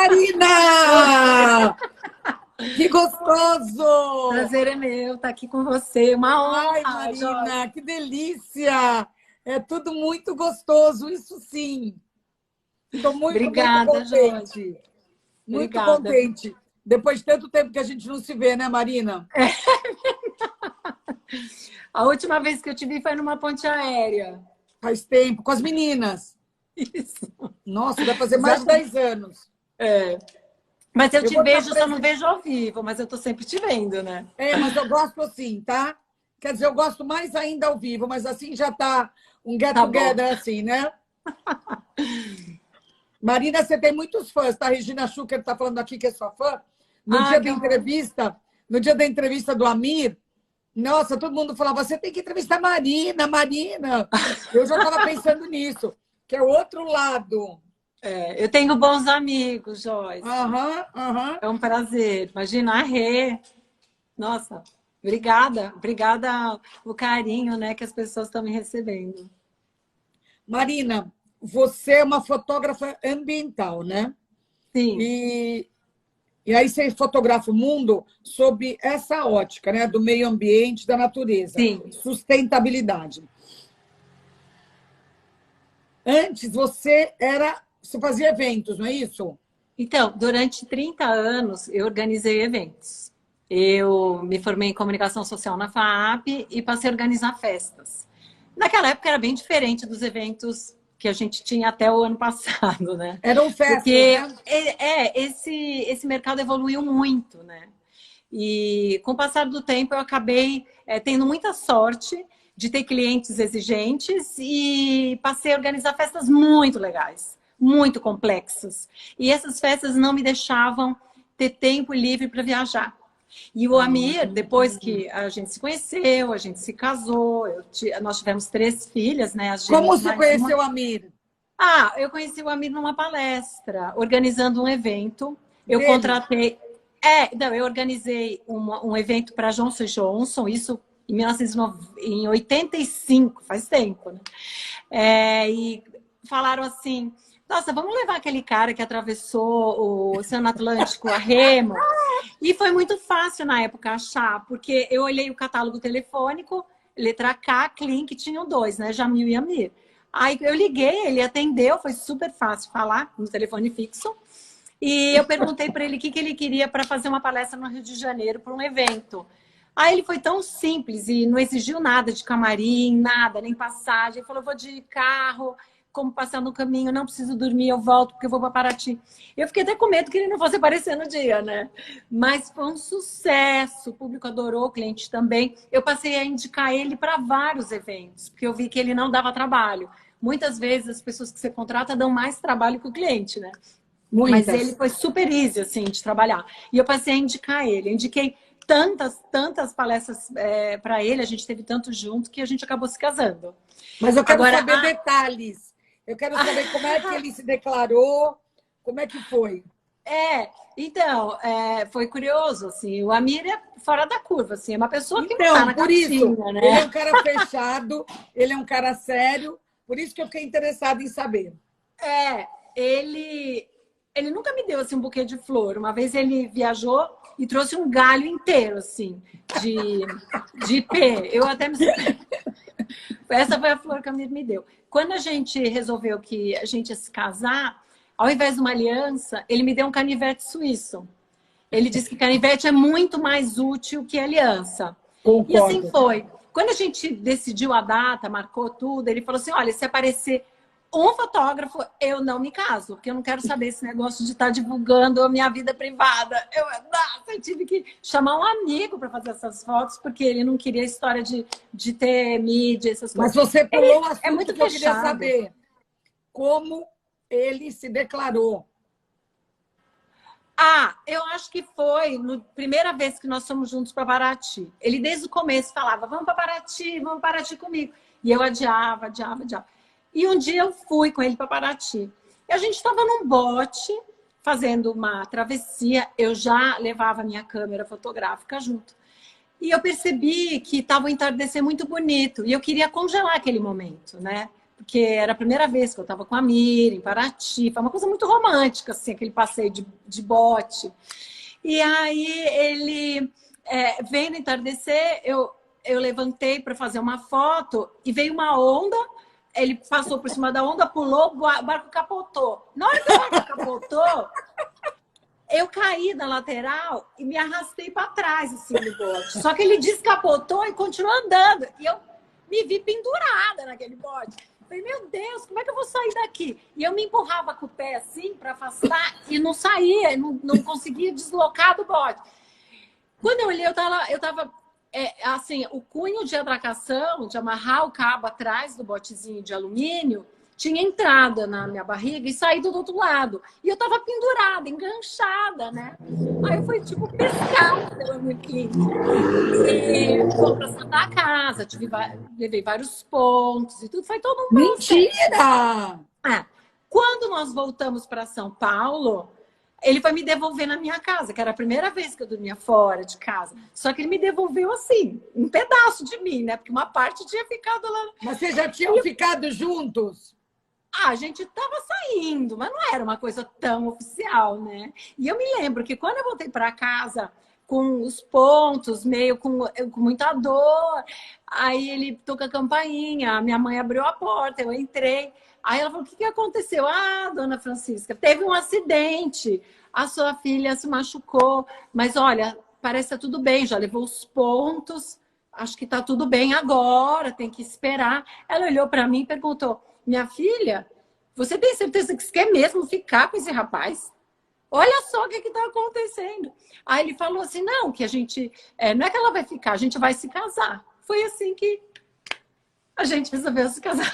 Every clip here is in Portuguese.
Marina! Que gostoso! Prazer é meu estar aqui com você. Uma honra, Ai, Marina, Joyce. que delícia! É tudo muito gostoso, isso sim. Estou muito, muito Obrigada, Joyce. contente. Muito Obrigada. contente. Depois de tanto tempo que a gente não se vê, né, Marina? A última vez que eu te vi foi numa ponte aérea. Faz tempo, com as meninas. Isso. Nossa, vai fazer mais de Exatamente. 10 anos. É. Mas eu Eu te vou te vejo, só não apresentar. vejo ao vivo, mas eu estou sempre te vendo, né? Mas eu gosto assim, tá? Quer dizer, eu gosto mais ainda ao vivo, mas assim já tá um get Tá bom. together assim, né? Marina, você tem muitos fãs, tá? A Regina Schucker está falando aqui que é sua fã. No Ah, dia que da amor. entrevista, no dia da entrevista do Amir, nossa, todo mundo falava, você tem que entrevistar a Marina, Marina. Eu já estava pensando nisso, que é o outro lado. É, eu tenho bons amigos, Joyce. Aham, aham. É um prazer. Imagina a Rê. Nossa, obrigada. Obrigada o carinho, né, que as pessoas estão me recebendo. Marina, você é uma fotógrafa ambiental, né? Sim, E, e aí você fotografa o mundo sob essa ótica, né? Do meio ambiente, da natureza, sim. sustentabilidade. Antes você fazia eventos, não é isso? Então, durante 30 anos, eu organizei eventos. Eu me formei em comunicação social na FAAP e passei a organizar festas. Naquela época era bem diferente dos eventos que a gente tinha até o ano passado, né? Eram festas, Porque né? esse mercado evoluiu muito, né? E com o passar do tempo eu acabei tendo muita sorte de ter clientes exigentes e passei a organizar festas muito legais, muito complexas. E essas festas não me deixavam ter tempo livre para viajar. E o Amir, depois que a gente se conheceu, a gente se casou, nós tivemos 3 filhas, né? As Como gêmeas você mais uma. conheceu a Mir? Ah, eu conheci o Amir numa palestra, organizando um evento. Eu Dele? contratei. Não, eu organizei um evento para Johnson Johnson, isso em 1985, faz tempo, né? E falaram assim: nossa, vamos levar aquele cara que atravessou o Oceano Atlântico a remo. E foi muito fácil na época achar, porque eu olhei o catálogo telefônico, letra K, Klink, tinham 2, né? Jamil e Amir. Aí eu liguei, ele atendeu, foi super fácil falar no telefone fixo. E eu perguntei para ele o que ele queria para fazer uma palestra no Rio de Janeiro para um evento. Aí ele foi tão simples e não exigiu nada de camarim, nada, nem passagem. Ele falou: vou de carro, como passar no caminho, não preciso dormir, eu volto porque eu vou para Paraty. Eu fiquei até com medo que ele não fosse aparecer no dia, né? Mas foi um sucesso, o público adorou, o cliente também. Eu passei a indicar ele para vários eventos, porque eu vi que ele não dava trabalho. Muitas vezes as pessoas que você contrata dão mais trabalho que o cliente, né? Mas ele Muitas. foi super easy, assim, de trabalhar. E eu passei a indicar ele. Eu indiquei tantas palestras para ele, a gente teve tanto junto que a gente acabou se casando. Mas eu quero Agora, saber detalhes. Eu quero saber como é que ele se declarou, como é que foi. então, foi curioso, assim, o Amir é fora da curva, assim, é uma pessoa que não tá Então, na por isso, caixinha, ele é né? um cara fechado, ele é um cara sério, por isso que eu fiquei interessada em saber. É, ele nunca me deu assim um buquê de flor. Uma vez ele viajou e trouxe um galho inteiro assim de ipê. Eu até me Essa foi a flor que a Mir me deu. Quando a gente resolveu que a gente ia se casar, ao invés de uma aliança, ele me deu um canivete suíço. Ele disse que canivete é muito mais útil que aliança. E assim Concordo. foi. Quando a gente decidiu a data, marcou tudo, ele falou assim: olha, se aparecer um fotógrafo, eu não me caso, porque eu não quero saber esse negócio de estar divulgando a minha vida privada. Eu tive que chamar um amigo para fazer essas fotos, porque ele não queria a história de ter mídia, essas Mas coisas. você pulou Ele o é assunto muito que eu queria fechado. saber. Como ele se declarou? Eu acho que foi na primeira vez que nós fomos juntos para Paraty. Ele desde o começo falava: vamos para Paraty comigo. E eu adiava. E um dia eu fui com ele para Paraty. E a gente estava num bote fazendo uma travessia. Eu já levava minha câmera fotográfica junto. E eu percebi que estava um entardecer muito bonito. E eu queria congelar aquele momento, né? porque era a primeira vez que eu estava com a Mira, em Paraty. Foi uma coisa muito romântica, assim, aquele passeio de bote. E aí ele veio no entardecer, eu levantei para fazer uma foto e veio uma onda, ele passou por cima da onda, pulou, o barco capotou. Na hora que o barco capotou, eu caí na lateral e me arrastei para trás, assim, no bote. Só que ele descapotou e continuou andando. E eu me vi pendurada naquele bote. Falei, meu Deus, como é que eu vou sair daqui? E eu me empurrava com o pé assim para afastar e não saía, não conseguia deslocar do bote. Quando eu olhei, eu tava assim, o cunho de atracação, de amarrar o cabo atrás do botezinho de alumínio, tinha entrada na minha barriga e saído do outro lado. E eu tava pendurada, enganchada, né? Aí eu fui, tipo, pescar pela Murquinha. E fui pra Santa Casa, levei vários pontos e tudo. Foi todo um processo. Mentira! Quando nós voltamos para São Paulo, ele foi me devolver na minha casa, que era a primeira vez que eu dormia fora de casa. Só que ele me devolveu assim, um pedaço de mim, né? Porque uma parte tinha ficado lá. Mas vocês já tinham ficado juntos? A gente estava saindo, mas não era uma coisa tão oficial, né? E eu me lembro que quando eu voltei para casa com os pontos, meio com muita dor, aí ele tocou a campainha, minha mãe abriu a porta, eu entrei. Aí ela falou, o que aconteceu? Ah, dona Francisca, teve um acidente, a sua filha se machucou, mas olha, parece que tá tudo bem, já levou os pontos, acho que tá tudo bem agora, tem que esperar. Ela olhou para mim e perguntou, minha filha, você tem certeza que você quer mesmo ficar com esse rapaz? Olha só o que está acontecendo. Aí ele falou assim, não, que a gente, não é que ela vai ficar, a gente vai se casar. Foi assim que a gente resolveu se casar.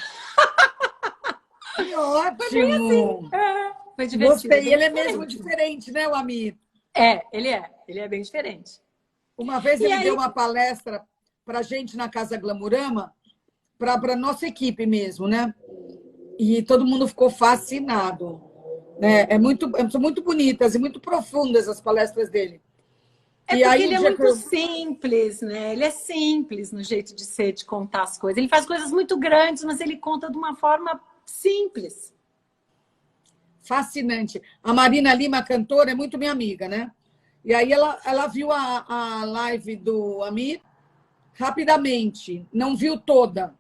Que ótimo! Foi bem assim. Foi divertido. Gostei, ele é mesmo diferente, né, o Amir? Ele é bem diferente. Uma vez ele deu uma palestra para a gente na Casa Glamurama, para nossa equipe mesmo, né? E todo mundo ficou fascinado. Né? São muito bonitas e muito profundas as palestras dele. Porque ele é muito simples, né? Ele é simples no jeito de ser, de contar as coisas. Ele faz coisas muito grandes, mas ele conta de uma forma simples. Fascinante. A Marina Lima, cantora, é muito minha amiga, né? E aí ela viu a live do Amir rapidamente, não viu toda.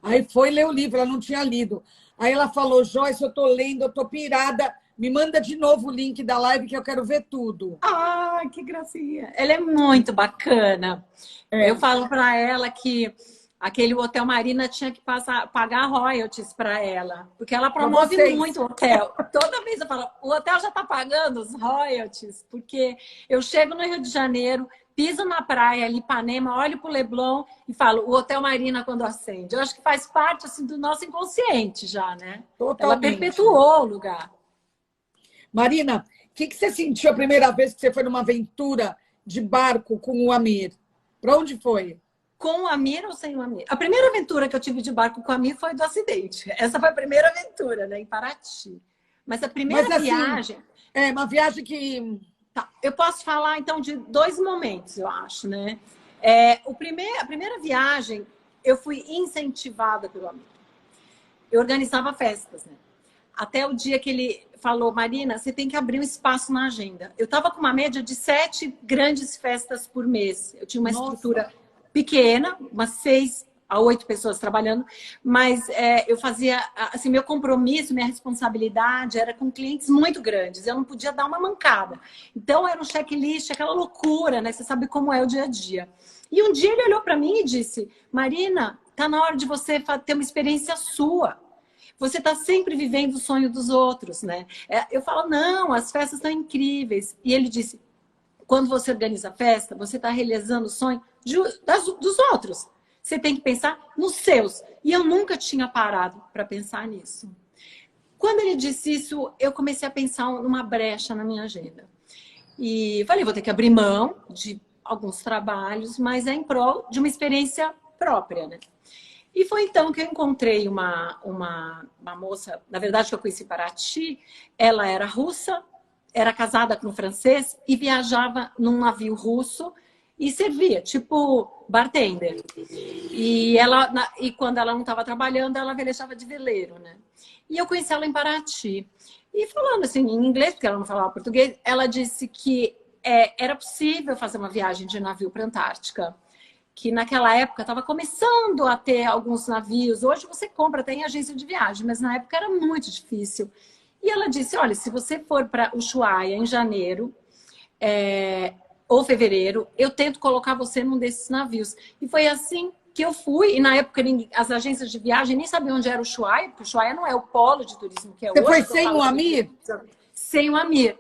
Aí foi ler o livro, ela não tinha lido. Aí ela falou, Joyce, eu tô lendo, eu tô pirada, me manda de novo o link da live que eu quero ver tudo. Ah, que gracinha. Ela é muito bacana. Eu falo para ela que aquele Hotel Marina tinha que pagar royalties para ela, porque ela promove muito o hotel. Toda vez eu falo, o hotel já está pagando os royalties, porque eu chego no Rio de Janeiro, piso na praia ali, Ipanema, olho para o Leblon e falo, o Hotel Marina quando acende. Eu acho que faz parte assim, do nosso inconsciente já, né? Totalmente. Ela perpetuou o lugar. Marina, o que você sentiu a primeira vez que você foi numa aventura de barco com o Amir? Para onde foi? Com o Amir ou sem o Amir? A primeira aventura que eu tive de barco com o Amir foi do acidente. Essa foi a primeira aventura, né? Em Paraty. Mas a primeira viagem... É uma viagem que... Tá. Eu posso falar, então, de 2 momentos, eu acho, né? A primeira viagem, eu fui incentivada pelo Amir. Eu organizava festas, né? Até o dia que ele falou, Marina, você tem que abrir um espaço na agenda. Eu estava com uma média de 7 grandes festas por mês. Eu tinha uma estrutura pequena, umas 6 a 8 pessoas trabalhando, mas eu fazia, assim, meu compromisso, minha responsabilidade era com clientes muito grandes. Eu não podia dar uma mancada. Então, era um checklist, aquela loucura, né? Você sabe como é o dia a dia. E um dia ele olhou para mim e disse, Marina, tá na hora de você ter uma experiência sua. Você está sempre vivendo o sonho dos outros, né? Eu falo, não, as festas estão incríveis. E ele disse, quando você organiza a festa, você está realizando o sonho dos outros. Você tem que pensar nos seus. E eu nunca tinha parado para pensar nisso. Quando ele disse isso, eu comecei a pensar numa brecha na minha agenda. E falei, vou ter que abrir mão de alguns trabalhos, mas em prol de uma experiência própria, né? E foi então que eu encontrei uma moça, na verdade que eu conheci em Paraty, ela era russa, era casada com um francês e viajava num navio russo e servia, tipo bartender. E quando ela não estava trabalhando, ela velejava de veleiro, né? E eu conheci ela em Paraty. E falando assim, em inglês, porque ela não falava português, ela disse que era possível fazer uma viagem de navio para a Antártica. Que naquela época estava começando a ter alguns navios. Hoje você compra, tem agência de viagem, mas na época era muito difícil. E ela disse, olha, se você for para Ushuaia em janeiro ou fevereiro, eu tento colocar você num desses navios. E foi assim que eu fui. E na época as agências de viagem nem sabiam onde era o Ushuaia, porque o Ushuaia não é o polo de turismo que é Você hoje. foi sem o Amir? Sem o Amir.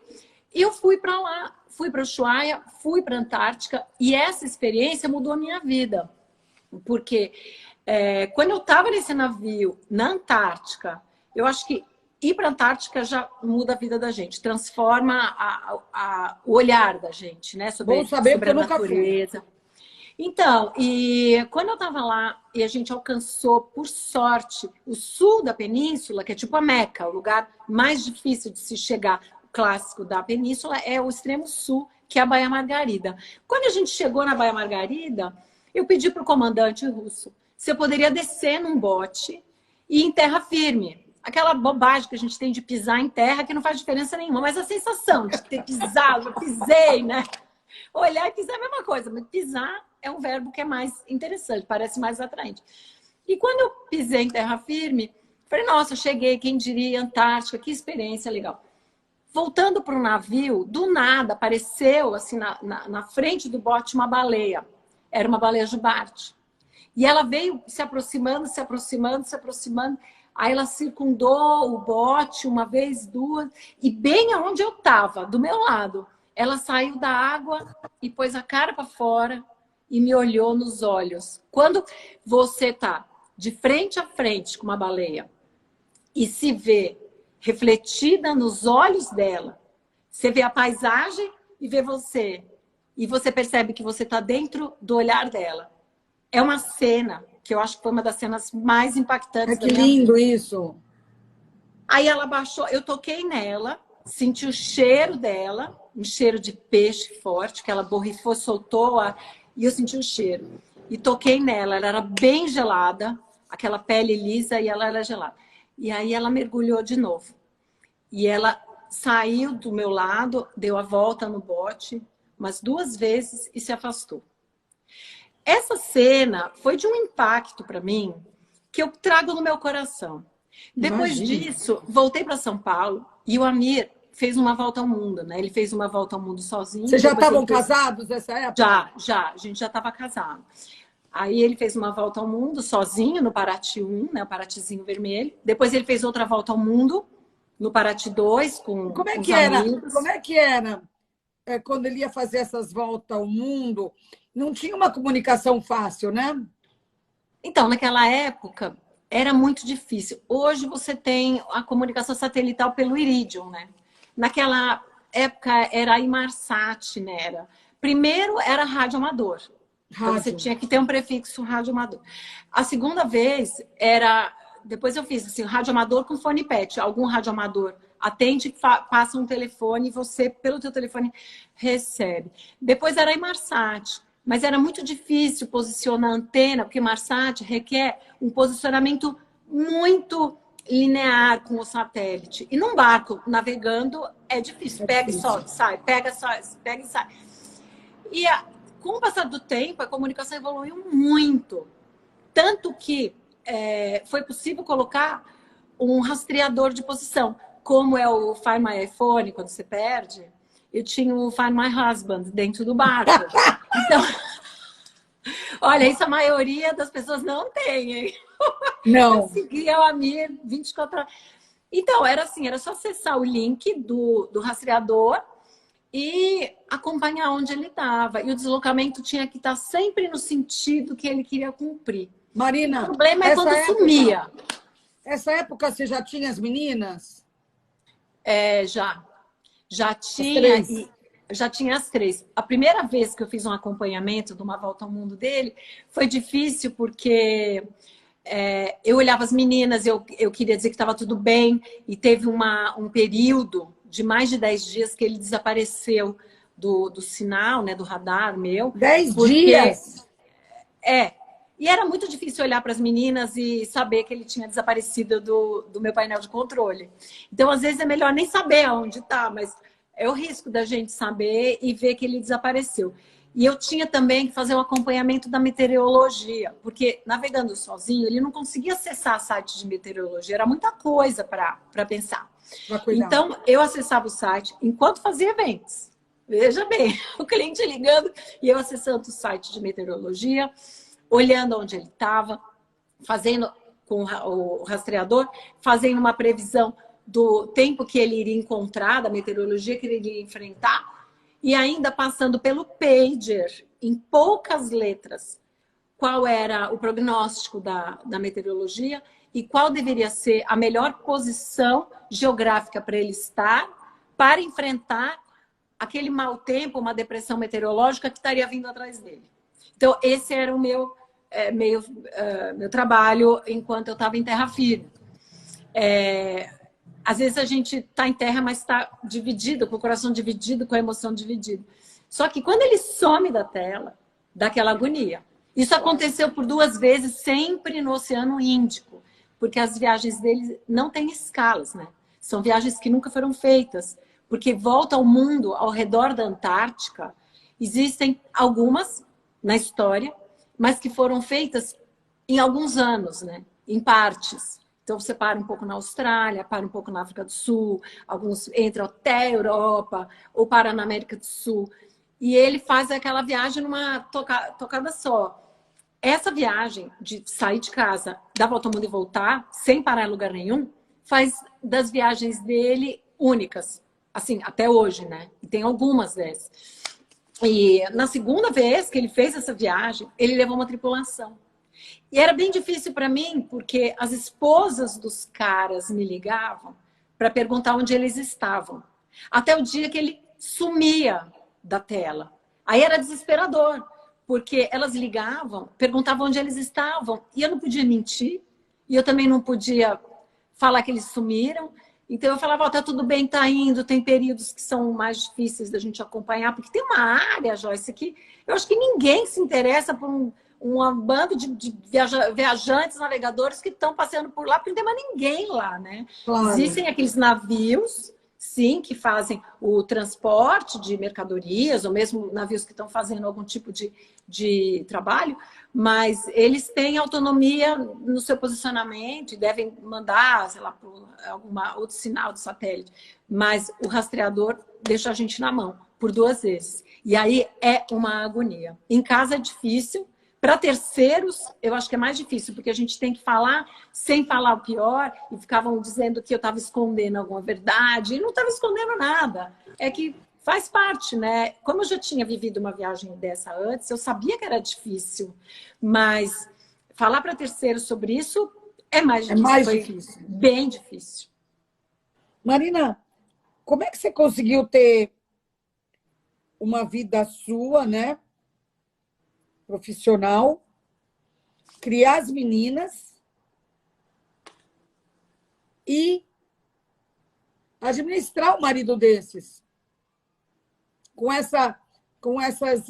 E eu fui para lá. Fui para o Ushuaia, fui para a Antártica e essa experiência mudou a minha vida. Porque quando eu estava nesse navio na Antártica, eu acho que ir para a Antártica já muda a vida da gente, transforma o olhar da gente, né? Sobre a natureza. Então, e quando eu estava lá e a gente alcançou, por sorte, o sul da península, que é tipo a Meca, o lugar mais difícil de se chegar, clássico da península é o extremo sul, que é a Baía Margarida. Quando a gente chegou na Baía Margarida, eu pedi para o comandante russo se eu poderia descer num bote e ir em terra firme. Aquela bobagem que a gente tem de pisar em terra que não faz diferença nenhuma, mas a sensação de ter pisado, eu pisei, né? Olhar e pisar é a mesma coisa, mas pisar é um verbo que é mais interessante, parece mais atraente. E quando eu pisei em terra firme, falei, nossa, cheguei, quem diria, Antártica, que experiência legal. Voltando para o navio, do nada apareceu assim na frente do bote uma baleia. Era uma baleia jubarte. E ela veio se aproximando, se aproximando, se aproximando. Aí ela circundou o bote uma vez, duas. E bem aonde eu estava, do meu lado, ela saiu da água e pôs a cara para fora e me olhou nos olhos. Quando você está de frente a frente com uma baleia e se vê refletida nos olhos dela. Você vê a paisagem e vê você. E você percebe que você está dentro do olhar dela. É uma cena que eu acho que foi uma das cenas mais impactantes da minha vida. Que lindo isso! Aí ela baixou, eu toquei nela, senti o cheiro dela, um cheiro de peixe forte, que ela borrifou, soltou, e eu senti o cheiro. E toquei nela, ela era bem gelada, aquela pele lisa e ela era gelada. E aí ela mergulhou de novo. E ela saiu do meu lado, deu a volta no bote, umas 2 vezes e se afastou. Essa cena foi de um impacto para mim que eu trago no meu coração. Depois disso, voltei para São Paulo e o Amir fez uma volta ao mundo, né? Ele fez uma volta ao mundo sozinho. Vocês já estavam casados nessa época? Já. A gente já estava casado. Aí ele fez uma volta ao mundo sozinho no Paraty 1, né, o Paratizinho vermelho. Depois ele fez outra volta ao mundo no Paraty 2 com Como é os que amigos. Como é que era quando ele ia fazer essas voltas ao mundo? Não tinha uma comunicação fácil, né? Então, naquela época era muito difícil. Hoje você tem a comunicação satelital pelo Iridium, né? Naquela época era a Inmarsat, né? Primeiro era rádio amador. Então, você tinha que ter um prefixo rádio amador. A segunda vez era... Depois eu fiz assim, rádio amador com fone PET. Algum rádio amador atende, passa um telefone e você, pelo teu telefone, recebe. Depois era a Inmarsat. Mas era muito difícil posicionar a antena, porque Inmarsat requer um posicionamento muito linear com o satélite. E num barco navegando é difícil. Pega e sobe, sai, pega e sai. E com o passar do tempo, a comunicação evoluiu muito. Tanto que foi possível colocar um rastreador de posição. Como é o Find My iPhone, quando você perde, eu tinha o Find My Husband dentro do barco. Então, olha, isso a maioria das pessoas não tem, hein? Não. Eu seguia o Amir 24 horas. Então, era assim, era só acessar o link do rastreador e acompanhar onde ele estava. E o deslocamento tinha que estar sempre no sentido que ele queria cumprir. Marina, o problema é quando sumia. Essa época você já tinha as meninas? Já tinha. Já tinha as 3. A primeira vez que eu fiz um acompanhamento de uma volta ao mundo dele foi difícil porque eu olhava as meninas, eu queria dizer que estava tudo bem e teve um período de mais de 10 dias que ele desapareceu do sinal, né, do radar meu. 10 porque, dias? E era muito difícil olhar para as meninas e saber que ele tinha desaparecido do meu painel de controle. Então, às vezes, é melhor nem saber aonde está, mas é o risco da gente saber e ver que ele desapareceu. E eu tinha também que fazer o acompanhamento da meteorologia, porque navegando sozinho, ele não conseguia acessar site de meteorologia, era muita coisa para pensar. Então, eu acessava o site enquanto fazia eventos. Veja bem, o cliente ligando e eu acessando o site de meteorologia, olhando onde ele estava, fazendo com o rastreador, fazendo uma previsão do tempo que ele iria encontrar, da meteorologia que ele iria enfrentar, e ainda passando pelo pager, em poucas letras, qual era o prognóstico da meteorologia e qual deveria ser a melhor posição geográfica para ele estar para enfrentar aquele mau tempo, uma depressão meteorológica que estaria vindo atrás dele. Então, esse era o meu trabalho enquanto eu estava em terra firme. Às vezes a gente está em terra, mas está dividido, com o coração dividido, com a emoção dividida. Só que quando ele some da tela, dá aquela agonia. Isso aconteceu por 2 vezes, sempre no Oceano Índico, porque as viagens dele não têm escalas, né? São viagens que nunca foram feitas, porque volta ao mundo, ao redor da Antártica, existem algumas na história, mas que foram feitas em alguns anos, né? Em partes. Então, você para um pouco na Austrália, para um pouco na África do Sul, alguns entram até a Europa, ou para na América do Sul. E ele faz aquela viagem numa tocada só. Essa viagem de sair de casa, dar volta ao mundo e voltar, sem parar em lugar nenhum, faz das viagens dele únicas. Assim, até hoje, né? E tem algumas dessas. E na segunda vez que ele fez essa viagem, ele levou uma tripulação. E era bem difícil para mim, porque as esposas dos caras me ligavam para perguntar onde eles estavam. Até o dia que ele sumia da tela. Aí era desesperador, porque elas ligavam, perguntavam onde eles estavam. E eu não podia mentir, e eu também não podia falar que eles sumiram. Então eu falava, tá tudo bem, tá indo, tem períodos que são mais difíceis da gente acompanhar, porque tem uma área, Joyce, que eu acho que ninguém se interessa por um bando de viajantes, navegadores que estão passeando por lá, porque não tem mais ninguém lá, né? Claro. Existem aqueles navios, sim, que fazem o transporte de mercadorias, ou mesmo navios que estão fazendo algum tipo de trabalho, mas eles têm autonomia no seu posicionamento e devem mandar, sei lá, por outro sinal de satélite. Mas o rastreador deixa a gente na mão por 2 vezes. E aí é uma agonia. Em casa é difícil. Para terceiros, eu acho que é mais difícil, porque a gente tem que falar sem falar o pior, e ficavam dizendo que eu estava escondendo alguma verdade, e não estava escondendo nada. É que faz parte, né? Como eu já tinha vivido uma viagem dessa antes, eu sabia que era difícil, mas falar para terceiros sobre isso é mais difícil. É mais difícil. Bem difícil. Marina, como é que você conseguiu ter uma vida sua, né? Profissional, criar as meninas e administrar o marido desses com essas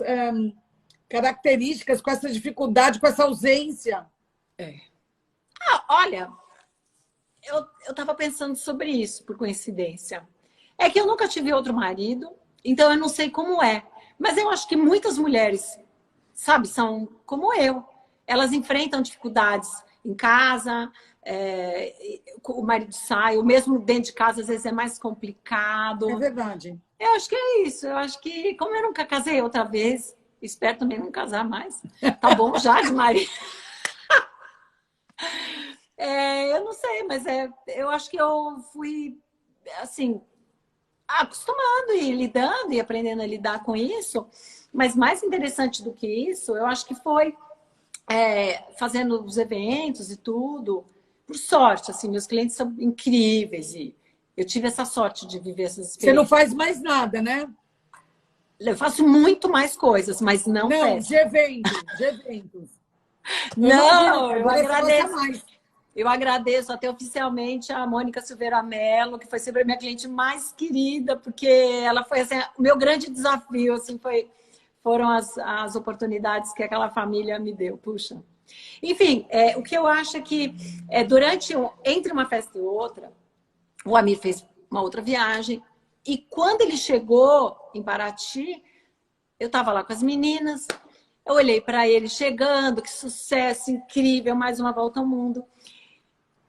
características, com essa dificuldade, com essa ausência. Olha, eu estava pensando sobre isso, por coincidência. É que eu nunca tive outro marido, então eu não sei como é. Mas eu acho que muitas mulheres, sabe, são como eu. Elas enfrentam dificuldades em casa, o marido sai, ou mesmo dentro de casa, às vezes é mais complicado. É verdade. Eu acho que é isso. Eu acho que, como eu nunca casei outra vez, espero também não casar mais. Tá bom já de marido. Eu não sei, mas eu acho que eu fui, assim, acostumando e lidando e aprendendo a lidar com isso. Mas mais interessante do que isso, eu acho que foi fazendo os eventos e tudo. Por sorte, assim, meus clientes são incríveis e eu tive essa sorte de viver essas experiências. Você não faz mais nada, né? Eu faço muito mais coisas, mas não de eventos. Não, eu agradeço. Mais. Eu agradeço até oficialmente a Mônica Silveira Mello, que foi sempre a minha cliente mais querida, porque ela foi assim, o meu grande desafio, assim, foram as oportunidades que aquela família me deu. Puxa. Enfim, o que eu acho é que entre uma festa e outra, o Amir fez uma outra viagem, e quando ele chegou em Paraty, eu estava lá com as meninas, eu olhei para ele chegando, que sucesso incrível, mais uma volta ao mundo.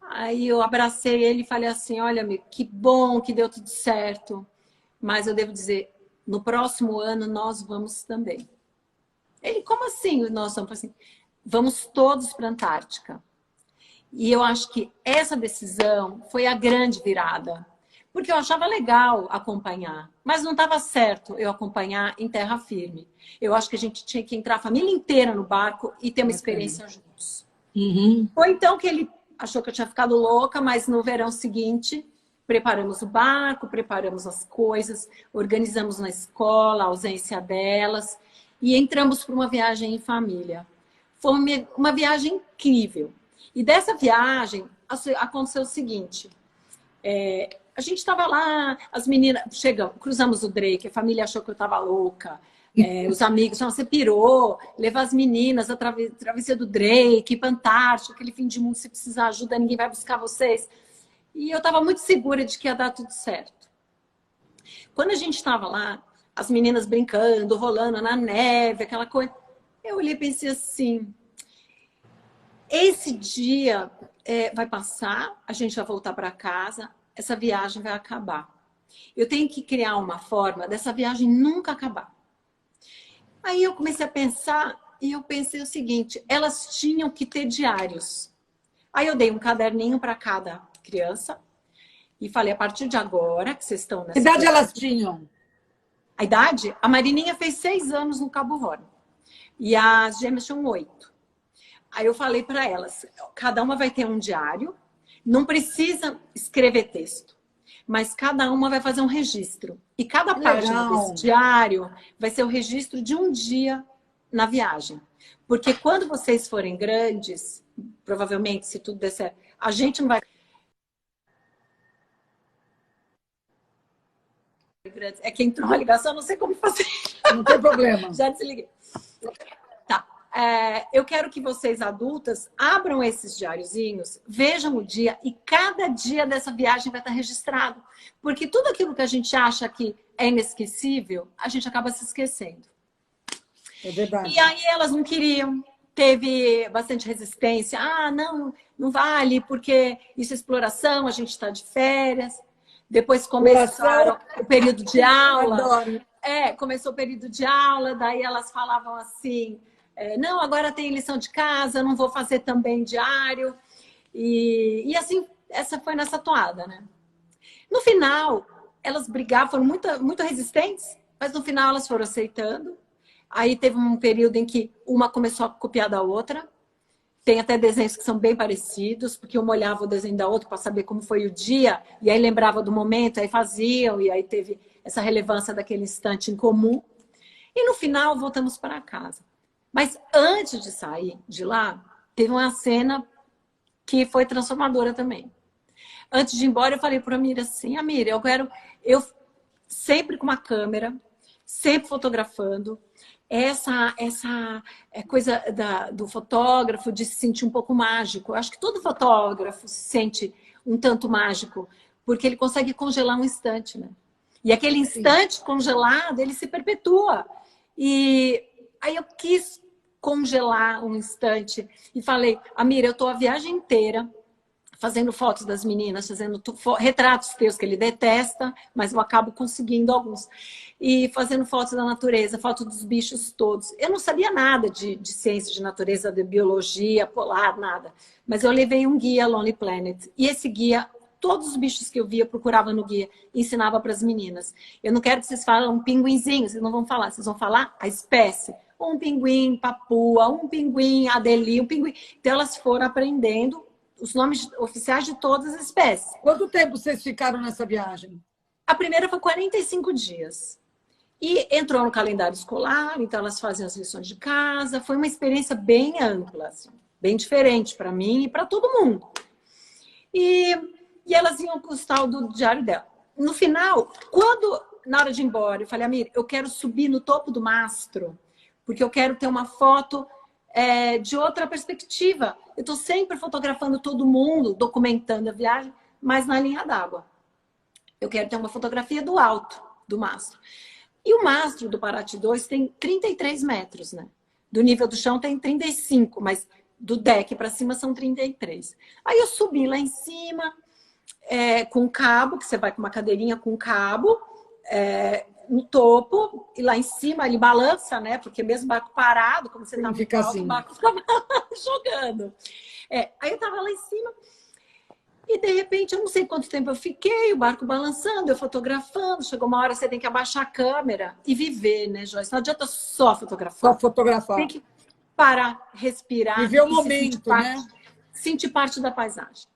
Aí eu abracei ele e falei assim, olha, amigo, que bom que deu tudo certo. Mas eu devo dizer, no próximo ano nós vamos também. Ele, como assim? Nós vamos assim, vamos todos para a Antártica. E eu acho que essa decisão foi a grande virada. Porque eu achava legal acompanhar, mas não estava certo eu acompanhar em terra firme. Eu acho que a gente tinha que entrar a família inteira no barco e ter uma experiência juntos. Uhum. Foi então que ele achou que eu tinha ficado louca, mas no verão seguinte, preparamos o barco, preparamos as coisas, organizamos na escola, a ausência delas, e entramos para uma viagem em família. Foi uma viagem incrível. E dessa viagem, aconteceu o seguinte, a gente estava lá, as meninas, chegamos, cruzamos o Drake, a família achou que eu estava louca, os amigos falaram, você pirou, levar as meninas a travessia do Drake, fantástico, aquele fim de mundo, se precisar ajuda, ninguém vai buscar vocês. E eu estava muito segura de que ia dar tudo certo. Quando a gente estava lá, as meninas brincando, rolando na neve, aquela coisa, eu olhei e pensei assim, esse dia vai passar, a gente vai voltar para casa, essa viagem vai acabar. Eu tenho que criar uma forma dessa viagem nunca acabar. Aí eu comecei a pensar e eu pensei o seguinte, elas tinham que ter diários. Aí eu dei um caderninho para cada criança e falei, a partir de agora, que vocês estão nessa... Que idade elas tinham? A idade? A Marininha fez 6 anos no Cabo Horn. E as gêmeas tinham 8. Aí eu falei para elas, cada uma vai ter um diário, não precisa escrever texto, mas cada uma vai fazer um registro. E cada página desse diário vai ser o registro de um dia na viagem. Porque quando vocês forem grandes, provavelmente, se tudo der certo, a gente não vai... É que entrou uma ligação, não sei como fazer. Não tem problema. Já desliguei. Tá. Eu quero que vocês, adultas, abram esses diáriozinhos, vejam o dia e cada dia dessa viagem vai estar registrado. Porque tudo aquilo que a gente acha que é inesquecível, a gente acaba se esquecendo. É verdade. E aí elas não queriam, teve bastante resistência. Ah, não vale, porque isso é exploração, a gente está de férias. Depois começaram o período de aula. Adoro. Começou o período de aula, daí elas falavam assim, não, agora tem lição de casa, não vou fazer também diário. E assim, essa foi nessa toada, né? No final, elas brigavam, foram muito resistentes, mas no final elas foram aceitando. Aí teve um período em que uma começou a copiar da outra. Tem até desenhos que são bem parecidos, porque uma olhava o desenho da outra para saber como foi o dia, e aí lembrava do momento, aí faziam, e aí teve essa relevância daquele instante em comum. E no final, voltamos para casa. Mas antes de sair de lá, teve uma cena que foi transformadora também. Antes de ir embora, eu falei para a Amira assim, Amira, eu sempre com uma câmera, sempre fotografando, essa coisa do fotógrafo de se sentir um pouco mágico. Eu acho que todo fotógrafo se sente um tanto mágico, porque ele consegue congelar um instante, né? E aquele instante congelado, ele se perpetua. E aí eu quis congelar um instante e falei, Amira, eu estou a viagem inteira fazendo fotos das meninas, fazendo retratos teus que ele detesta, mas eu acabo conseguindo alguns. E fazendo fotos da natureza, fotos dos bichos todos. Eu não sabia nada de ciência de natureza, de biologia, polar, nada. Mas eu levei um guia, Lonely Planet. E esse guia, todos os bichos que eu via, eu procurava no guia, ensinava para as meninas. Eu não quero que vocês falem um pinguinzinho, vocês não vão falar, vocês vão falar a espécie. Um pinguim papua, um pinguim adelie, um pinguim... Então elas foram aprendendo os nomes oficiais de todas as espécies. Quanto tempo vocês ficaram nessa viagem? A primeira foi 45 dias. E entrou no calendário escolar, então elas faziam as lições de casa. Foi uma experiência bem ampla, assim, bem diferente para mim e para todo mundo. E, e elas iam com o tal do diário dela. No final, na hora de ir embora, eu falei, Amir, eu quero subir no topo do mastro, porque eu quero ter uma foto de outra perspectiva. Eu estou sempre fotografando todo mundo, documentando a viagem, mas na linha d'água. Eu quero ter uma fotografia do alto do mastro. E o mastro do Paraty 2 tem 33 metros, né? Do nível do chão tem 35, mas do deck para cima são 33. Aí eu subi lá em cima, com cabo, que você vai com uma cadeirinha com cabo, no topo, e lá em cima ele balança, né? Porque mesmo barco parado, como você tá muito alto, assim. O barco ficava jogando. Aí eu tava lá em cima, e de repente, eu não sei quanto tempo eu fiquei, o barco balançando, eu fotografando. Chegou uma hora que você tem que abaixar a câmera e viver, né, Joyce? Não adianta só fotografar. Só fotografar. Tem que parar, respirar. Viver o momento, né? Sentir parte da paisagem.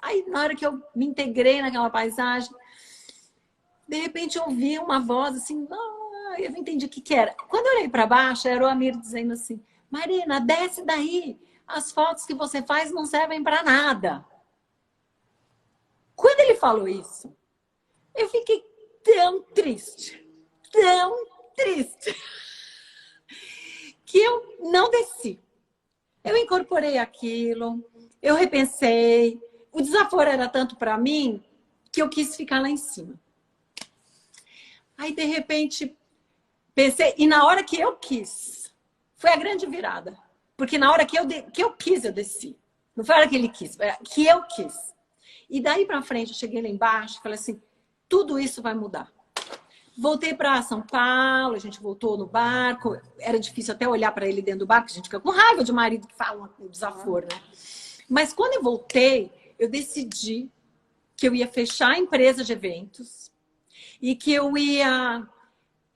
Aí, na hora que eu me integrei naquela paisagem, de repente eu ouvi uma voz assim, eu não entendi o que era. Quando eu olhei para baixo, era o Amir dizendo assim, Marina, desce daí. As fotos que você faz não servem para nada. Quando ele falou isso, eu fiquei tão triste, que eu não desci. Eu incorporei aquilo, eu repensei. O desaforo era tanto para mim que eu quis ficar lá em cima. Aí, de repente, pensei, e na hora que eu quis, foi a grande virada. Porque na hora que eu quis, eu desci. Não foi a hora que ele quis, foi a que eu quis. E daí para frente, eu cheguei lá embaixo e falei assim, tudo isso vai mudar. Voltei para São Paulo, a gente voltou no barco. Era difícil até olhar para ele dentro do barco, a gente fica com raiva de marido que fala um desaforo, né? Mas quando eu voltei, eu decidi que eu ia fechar a empresa de eventos e que eu ia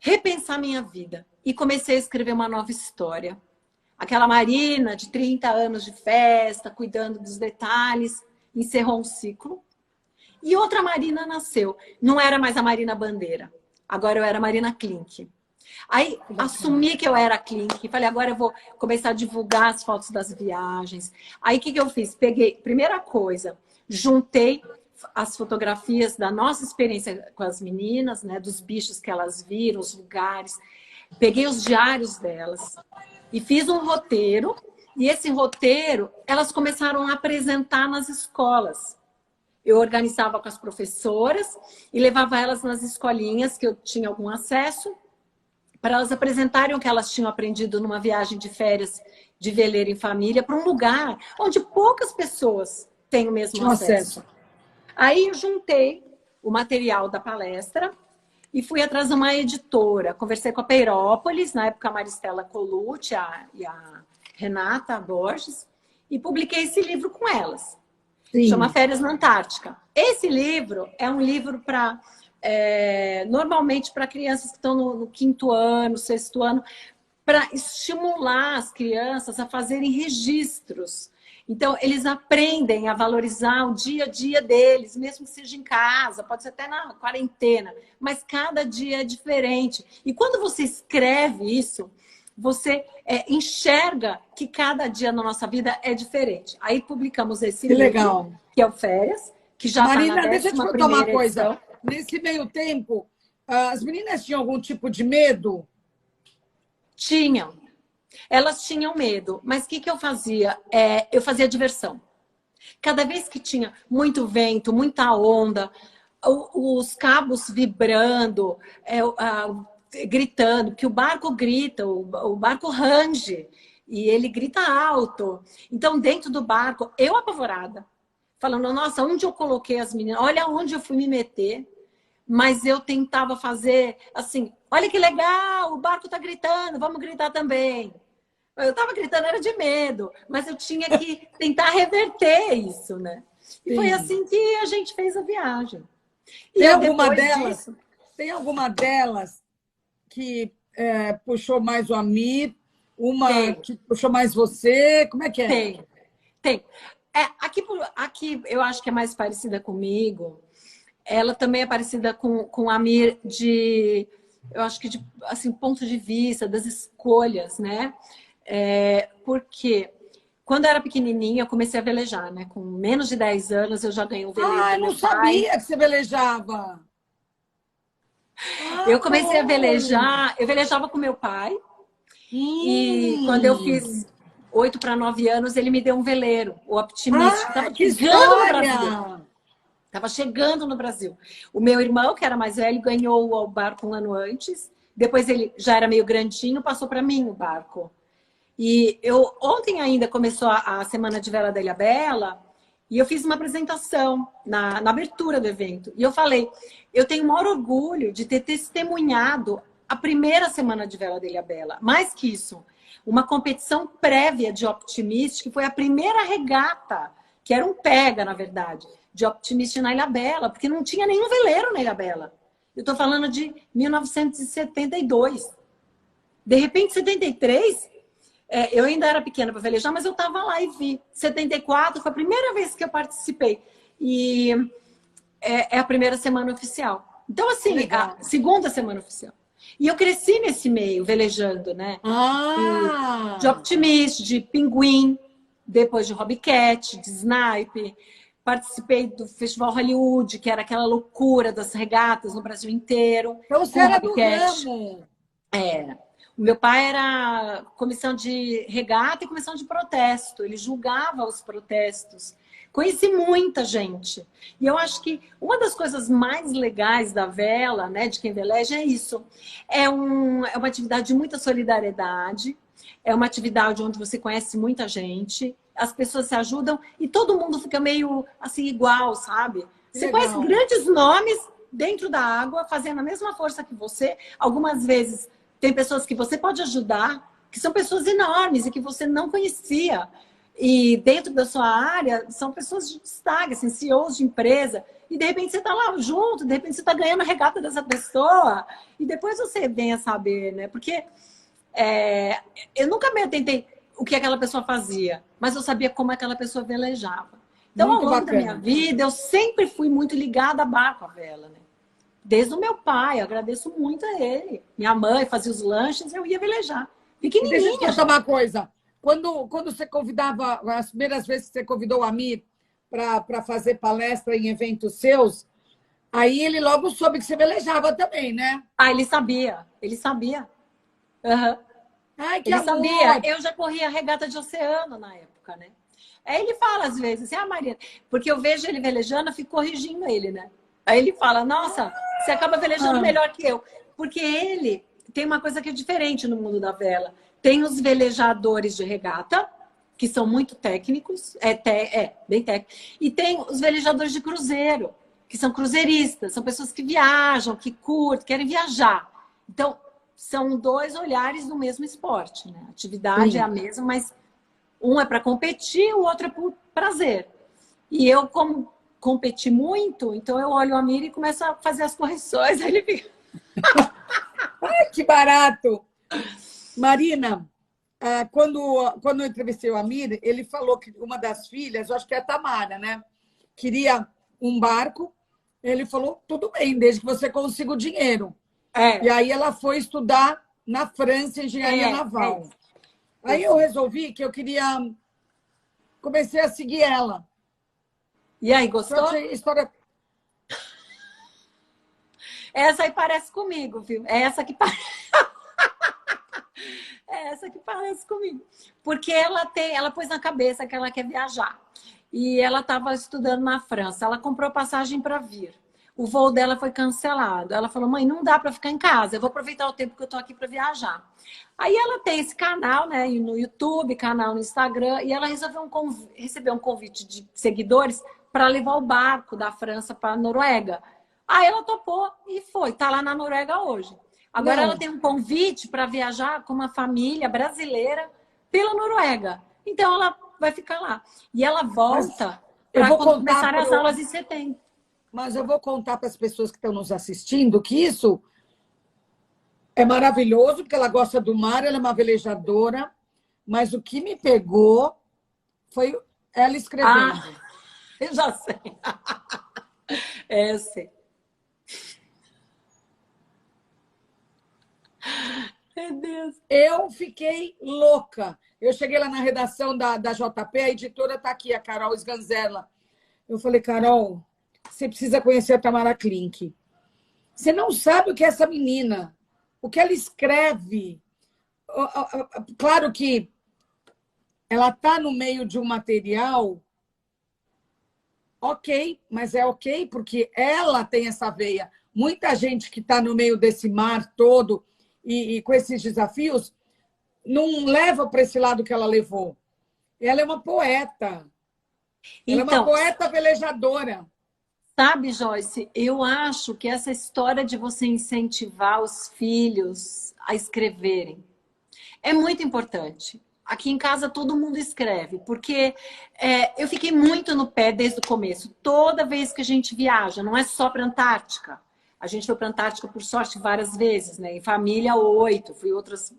repensar minha vida. E comecei a escrever uma nova história. Aquela Marina de 30 anos de festa, cuidando dos detalhes, encerrou um ciclo. E outra Marina nasceu. Não era mais a Marina Bandeira. Agora eu era a Marina Klink. Aí assumi que eu era Klink. Falei, agora eu vou começar a divulgar as fotos das viagens. Aí o que eu fiz? Peguei, primeira coisa, juntei as fotografias da nossa experiência com as meninas, né? Dos bichos que elas viram, os lugares. Peguei os diários delas e fiz um roteiro. E esse roteiro, elas começaram a apresentar nas escolas. Eu organizava com as professoras e levava elas nas escolinhas que eu tinha algum acesso para elas apresentarem o que elas tinham aprendido numa viagem de férias de veleiro em família para um lugar onde poucas pessoas têm o mesmo acesso. Aí eu juntei o material da palestra e fui atrás de uma editora. Conversei com a Peirópolis, na época a Maristela Colucci e a Renata Borges, e publiquei esse livro com elas. Sim. Chama Férias na Antártica. Esse livro é um livro para normalmente para crianças que estão no 5º ano, 6º ano, para estimular as crianças a fazerem registros. Então, eles aprendem a valorizar o dia a dia deles, mesmo que seja em casa, pode ser até na quarentena, mas cada dia é diferente. E quando você escreve isso, você enxerga que cada dia na nossa vida é diferente. Aí publicamos esse livro, legal, que é o Férias, que já está na 11ª edição. Marina, deixa eu te contar uma coisa. Nesse meio tempo, as meninas tinham algum tipo de medo? Tinham. Elas tinham medo. Mas o que eu fazia? Eu fazia diversão. Cada vez que tinha muito vento, muita onda, os cabos vibrando, gritando, que o barco grita, o barco range, e ele grita alto. Então, dentro do barco, eu apavorada, falando, nossa, onde eu coloquei as meninas? Olha onde eu fui me meter. Mas eu tentava fazer assim, olha que legal, o barco tá gritando, vamos gritar também. Eu tava gritando, era de medo, mas eu tinha que tentar reverter isso, né? E sim, foi assim que a gente fez a viagem. Tem alguma delas que puxou mais o Amir, uma que puxou mais você? Como é que é? Tem. Aqui eu acho que é mais parecida comigo. Ela também é parecida com o Amir eu acho que de assim, ponto de vista das escolhas, né? Porque Quando eu era pequenininha, eu comecei a velejar, né? Com menos de 10 anos, eu já ganhei um veleiro Ah, do eu não meu pai. sabia que você velejava. Ah, Eu comecei a bom. velejar, eu velejava com meu pai. E quando eu Hum. fiz 8 para 9 anos, ele me deu um veleiro, o Optimist, que Ah, estava que chegando no Brasil. história! Estava chegando no Brasil. O meu irmão, que era mais velho, ganhou o barco um ano antes. Depois ele já era meio grandinho, passou para mim o barco. E eu ontem ainda começou a Semana de Vela da Ilhabela e eu fiz uma apresentação na abertura do evento. E eu falei, eu tenho o maior orgulho de ter testemunhado a primeira Semana de Vela da Ilhabela. Mais que isso, uma competição prévia de Optimist, que foi a primeira regata, que era um pega, na verdade, de Optimist na Ilhabela, porque não tinha nenhum veleiro na Ilhabela. Eu estou falando de 1972. De repente, 73, eu ainda era pequena para velejar, mas eu estava lá e vi. 74 foi a primeira vez que eu participei. E é a primeira semana oficial. Então, assim, a Legal. segunda semana oficial. E eu cresci nesse meio, velejando, né? De Ah! Optimist, de Pinguim, depois de Hobbycat, de Snipe. Participei do Festival Hollywood, que era aquela loucura das regatas no Brasil inteiro, Então você com era do Hobbycat. ramo. Era. O meu pai era comissão de regata e comissão de protesto. Ele julgava os protestos. Conheci muita gente. E eu acho que uma das coisas mais legais da vela, né, de quem veleja, é isso. É uma atividade de muita solidariedade. É uma atividade onde você conhece muita gente. As pessoas se ajudam e todo mundo fica meio assim igual, sabe? Que Você conhece legal. grandes nomes dentro da água, fazendo a mesma força que você. Algumas vezes tem pessoas que você pode ajudar, que são pessoas enormes e que você não conhecia. E dentro da sua área, são pessoas de destaque, assim, CEOs de empresa. E de repente você está lá junto, de repente você está ganhando a regata dessa pessoa. E depois você vem a saber, né? Porque eu nunca me atentei o que aquela pessoa fazia, mas eu sabia como aquela pessoa velejava. Então, ao Muito longo da minha bacana. vida, eu sempre fui muito ligada a barco, a vela, né? Desde o meu pai, eu agradeço muito a ele. Minha mãe fazia os lanches, eu ia velejar. E deixa eu te Pequenininha perguntar já. uma coisa. Quando você convidava, as primeiras vezes que você convidou o Amir para fazer palestra em eventos seus, aí ele logo soube que você velejava também, né? Ah, ele sabia. Ele sabia. Aham. Ai, que Ele sabia. amor! Eu já corria regata de oceano na época, né? Aí ele fala às vezes assim, ah, Maria, porque eu vejo ele velejando, eu fico corrigindo ele, né? Aí ele fala, nossa, você acaba velejando Ah, melhor que eu. Porque ele tem uma coisa que é diferente no mundo da vela. Tem os velejadores de regata, que são muito técnicos, bem técnicos. E tem os velejadores de cruzeiro, que são cruzeiristas, são pessoas que viajam, que curtem, querem viajar. Então, são dois olhares do mesmo esporte, né? A atividade é a sim. mesma, mas um é para competir, o outro é por prazer. E eu, como competi muito, então eu olho o Amir e começo a fazer as correções. Aí ele fica. Ai, que barato! Marina, quando eu entrevistei o Amir, ele falou que uma das filhas, eu acho que é a Tamara, né? Queria um barco. Ele falou, tudo bem, desde que você consiga o dinheiro. E É, aí ela foi estudar na França engenharia é naval. isso. Aí eu Isso. resolvi que eu queria. Comecei a seguir ela. E aí, Eu gostou? achei a história. Essa aí parece comigo, viu? É essa que parece. É essa que parece comigo. Porque ela pôs na cabeça que ela quer viajar. E ela estava estudando na França. Ela comprou passagem para vir. O voo dela foi cancelado. Ela falou: mãe, não dá para ficar em casa. Eu vou aproveitar o tempo que eu estou aqui para viajar. Aí ela tem esse canal, né, no YouTube, canal no Instagram, e ela resolveu receber um convite de seguidores para levar o barco da França para a Noruega. Aí ela topou e foi. Está lá na Noruega hoje. Agora ela Não, tem um convite para viajar com uma família brasileira pela Noruega. Então ela vai ficar lá. E ela mas volta eu para vou quando contar começarem as pro, aulas em setembro. mas eu vou contar para as pessoas que estão nos assistindo que isso é maravilhoso, porque ela gosta do mar, ela é uma velejadora, mas o que me pegou foi ela Ah, escrevendo. eu já sei. Eu sei. Meu Deus. Eu fiquei louca. Eu cheguei lá na redação da JP, a editora está aqui, a Carol Sganzella. Eu falei, Carol, você precisa conhecer a Tamara Klink. Você não sabe o que é essa menina, o que ela escreve. Claro que ela está no meio de um material, ok, mas é ok porque ela tem essa veia. Muita gente que está no meio desse mar todo e com esses desafios não leva para esse lado que ela levou. Ela é uma poeta. Ela é uma poeta velejadora. Sabe, Joyce, eu acho que essa história de você incentivar os filhos a escreverem é muito importante. Aqui em casa todo mundo escreve, porque eu fiquei muito no pé desde o começo. Toda vez que a gente viaja, não é só para a Antártica. A gente foi para a Antártica, por sorte, várias vezes, né? Em família, 8. Fui outras,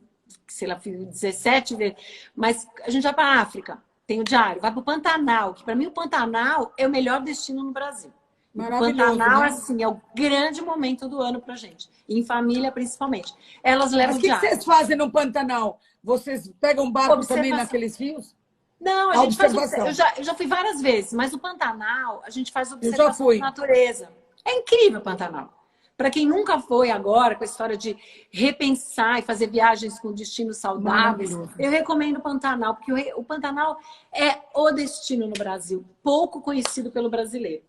sei lá, fui 17 vezes. Mas a gente vai para a África, tem o diário. Vai para o Pantanal, que para mim o Pantanal é o melhor destino no Brasil. O Pantanal, né? Assim, é o grande momento do ano pra gente. E em família, principalmente. Elas levam diário. Mas o que vocês fazem no Pantanal? Vocês pegam barco também naqueles rios? Não, a gente faz... Eu já fui várias vezes, mas o Pantanal, a gente faz observação da natureza. É incrível o Pantanal. Para quem nunca foi agora, com a história de repensar e fazer viagens com destinos saudáveis, eu recomendo o Pantanal, porque o Pantanal é o destino no Brasil, pouco conhecido pelo brasileiro.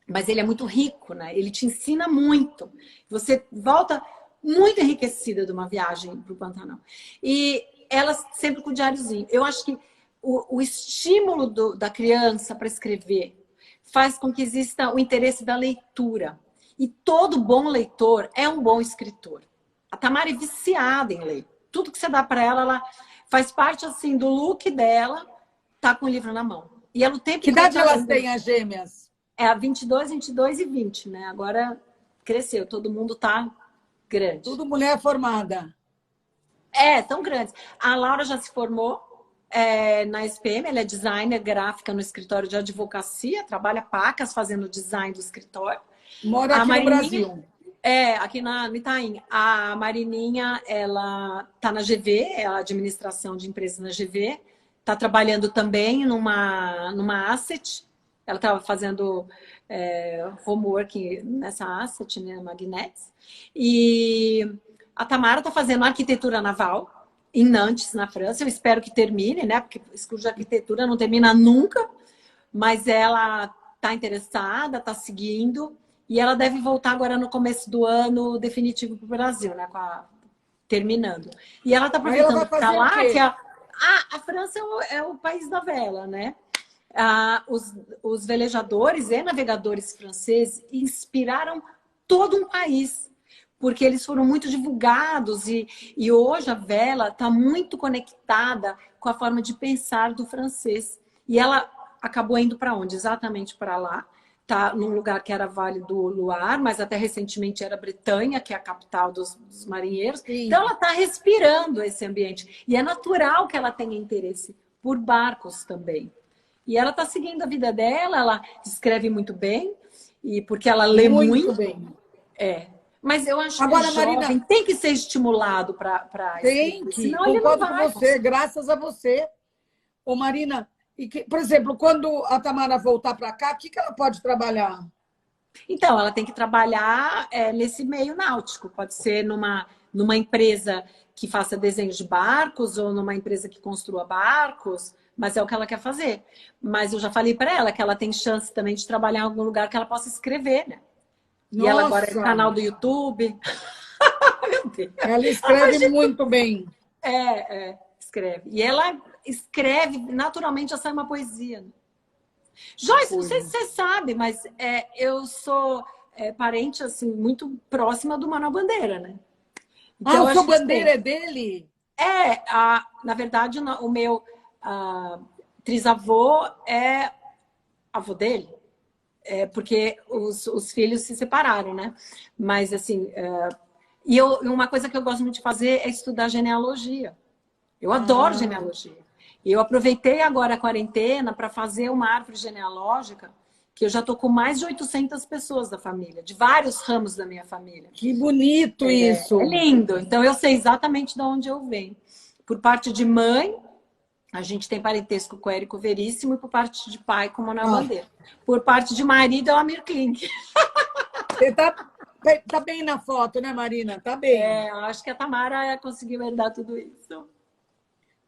Mas ele é muito rico, né? Ele te ensina muito. Você volta muito enriquecida de uma viagem para o Pantanal. E elas sempre com o diáriozinho. Eu acho que o estímulo da criança para escrever faz com que exista o interesse da leitura. E todo bom leitor é um bom escritor. A Tamara é viciada em ler. Tudo que você dá para ela, ela faz parte assim do look dela, tá com o livro na mão. E ela o tempo que idade elas têm, as gêmeas? É a 22, 22 e 20, né? Agora cresceu, todo mundo tá grande. Tudo mulher formada. Tão grandes. A Laura já se formou na SPM, ela é designer gráfica no escritório de advocacia, trabalha pacas fazendo design do escritório. Mora aqui no Brasil. Aqui no Itaim. A Marininha, ela tá na GV, é a administração de empresas na GV, tá trabalhando também numa asset. Ela estava fazendo homework nessa asset, né, Magnets. E a Tamara está fazendo arquitetura naval em Nantes, na França. Eu espero que termine, né? Porque esse curso de arquitetura não termina nunca. Mas ela está interessada, está seguindo. E ela deve voltar agora no começo do ano definitivo para o Brasil, né? Terminando. E ela está aproveitando para lá, que a França é o país da vela, né? Os velejadores e navegadores franceses inspiraram todo um país, porque eles foram muito divulgados e hoje a vela está muito conectada com a forma de pensar do francês. E ela acabou indo para onde? Exatamente para lá. Está num lugar que era Vale do Loire, mas até recentemente era Bretanha, que é a capital dos marinheiros. Sim. Então ela está respirando esse ambiente. E é natural que ela tenha interesse por barcos também. E ela está seguindo a vida dela, ela escreve muito bem, e porque ela lê muito. Bem. Mas eu acho que o jovem Marina, tem que ser estimulado para tem que, senão concordo com você, graças a você. Ô Marina, por exemplo, quando a Tamara voltar para cá, o que ela pode trabalhar? Então, ela tem que trabalhar nesse meio náutico. Pode ser numa empresa que faça desenho de barcos ou numa empresa que construa barcos, mas é o que ela quer fazer. Mas eu já falei para ela que ela tem chance também de trabalhar em algum lugar que ela possa escrever, né? Nossa. E ela agora é no canal do YouTube. Meu Deus. Ela escreve muito bem. Escreve. E ela escreve, naturalmente já sai uma poesia. Joyce, não sei se você sabe, mas eu sou parente assim, muito próxima do Manuel Bandeira, né? Então, o seu Bandeira é dele? Na verdade, o meu trisavô é avô dele. Porque os filhos se separaram, né? Mas, assim... uma coisa que eu gosto muito de fazer é estudar genealogia. Eu adoro genealogia. E eu aproveitei agora a quarentena para fazer uma árvore genealógica que eu já tô com mais de 800 pessoas da família, de vários ramos da minha família. Que bonito isso! É lindo. Então, eu sei exatamente de onde eu venho. Por parte de mãe, a gente tem parentesco com o Érico Veríssimo, e por parte de pai, com o Manuel Bandeira. Por parte de marido, é o Amir Klink. Você tá bem na foto, né, Marina? Tá bem. Eu acho que a Tamara conseguiu herdar tudo isso.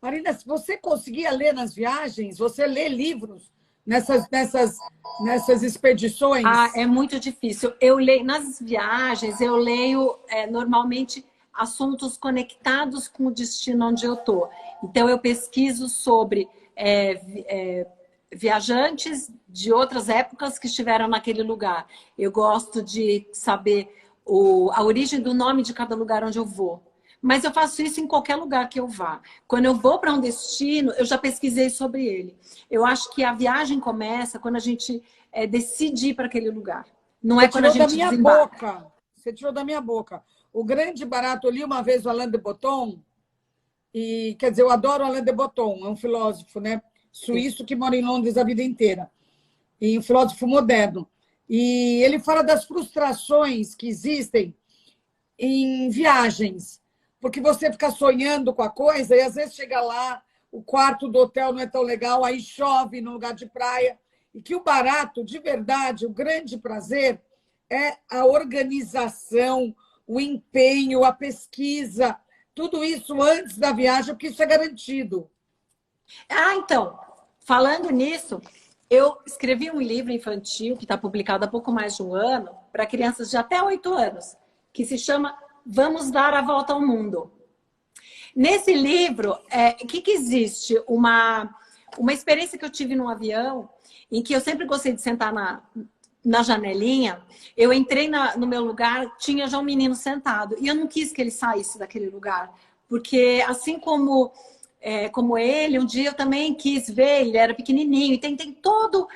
Marina, se você conseguia ler nas viagens, você lê livros nessas expedições? É muito difícil. Eu leio nas viagens, eu leio normalmente assuntos conectados com o destino onde eu tô. Então eu pesquiso sobre viajantes de outras épocas que estiveram naquele lugar. Eu gosto de saber a origem do nome de cada lugar onde eu vou. Mas eu faço isso em qualquer lugar que eu vá. Quando eu vou para um destino, eu já pesquisei sobre ele. Eu acho que a viagem começa quando a gente decide ir para aquele lugar. Não é quando a gente desembarca. Você tirou da minha boca. O grande barato, eu li uma vez o Alain de Botton, e quer dizer, eu adoro o Alain de Botton, é um filósofo, né, suíço que mora em Londres a vida inteira, e um filósofo moderno. E ele fala das frustrações que existem em viagens, porque você fica sonhando com a coisa e às vezes chega lá, o quarto do hotel não é tão legal, aí chove no lugar de praia, e que o barato, de verdade, o grande prazer é a organização, o empenho, a pesquisa, tudo isso antes da viagem, porque isso é garantido. Então, falando nisso, eu escrevi um livro infantil que está publicado há pouco mais de um ano, para crianças de até 8 anos, que se chama Vamos Dar a Volta ao Mundo. Nesse livro, o que existe? Uma experiência que eu tive num avião, em que eu sempre gostei de sentar na janelinha. Eu entrei no meu lugar, tinha já um menino sentado, e eu não quis que ele saísse daquele lugar, porque assim como ele, um dia eu também quis ver, ele era pequenininho, e tem todo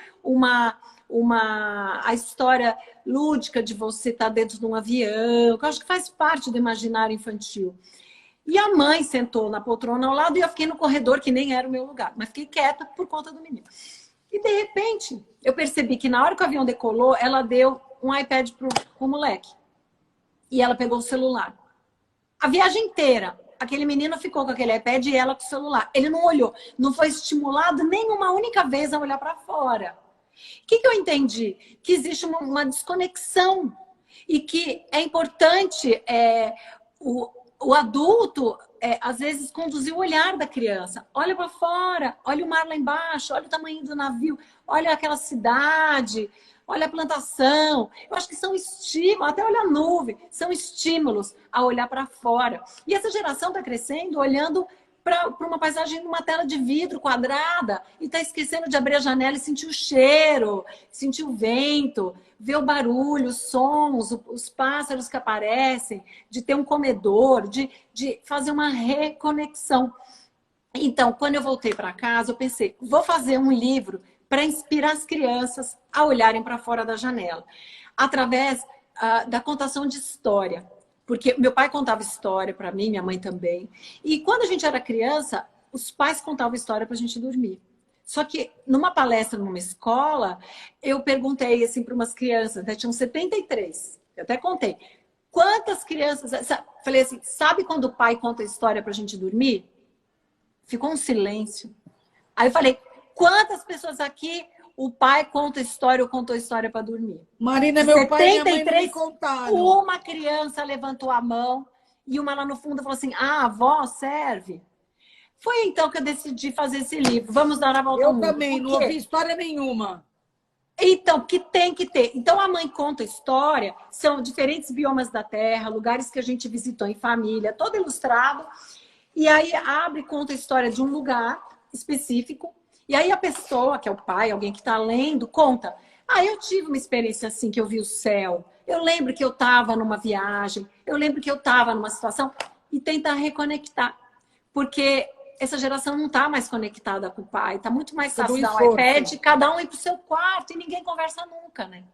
a história lúdica de você estar dentro de um avião, que eu acho que faz parte do imaginário infantil. E a mãe sentou na poltrona ao lado e eu fiquei no corredor, que nem era o meu lugar, mas fiquei quieta por conta do menino. E de repente, eu percebi que na hora que o avião decolou, ela deu um iPad pro moleque. E ela pegou o celular. A viagem inteira, aquele menino ficou com aquele iPad e ela com o celular. Ele não olhou, não foi estimulado nem uma única vez a olhar para fora. O que eu entendi? Que existe uma desconexão e que é importante o adulto, às vezes, conduzir o olhar da criança. Olha para fora, olha o mar lá embaixo, olha o tamanho do navio, olha aquela cidade, olha a plantação. Eu acho que são estímulos, até olha a nuvem, são estímulos a olhar para fora. E essa geração está crescendo olhando para uma paisagem numa tela de vidro quadrada e está esquecendo de abrir a janela e sentir o cheiro, sentir o vento, ver o barulho, os sons, os pássaros que aparecem, de ter um comedor, de fazer uma reconexão. Então, quando eu voltei para casa, eu pensei, vou fazer um livro para inspirar as crianças a olharem para fora da janela, através da contação de história. Porque meu pai contava história para mim, minha mãe também. E quando a gente era criança, os pais contavam história para a gente dormir. Só que numa palestra, numa escola, eu perguntei assim para umas crianças, até tinham 73, eu até contei. Quantas crianças... Falei assim, sabe quando o pai conta história para a gente dormir? Ficou um silêncio. Aí eu falei, quantas pessoas aqui o pai conta história ou contou história para dormir? Marina, meu pai e minha mãe não me contaram. Uma criança levantou a mão e uma lá no fundo falou assim, a avó serve. Foi então que eu decidi fazer esse livro. Vamos dar a volta ao mundo. Eu também, não ouvi história nenhuma. Então, que tem que ter. Então, a mãe conta história, são diferentes biomas da Terra, lugares que a gente visitou em família, todo ilustrado. E aí abre e conta a história de um lugar específico. E aí a pessoa, que é o pai, alguém que está lendo, conta. Eu tive uma experiência assim, que eu vi o céu. Eu lembro que eu estava numa viagem. Eu lembro que eu estava numa situação. E tentar reconectar. Porque essa geração não está mais conectada com o pai. Está muito mais fácil dar um iPad, cada um ir para o seu quarto e ninguém conversa nunca, né?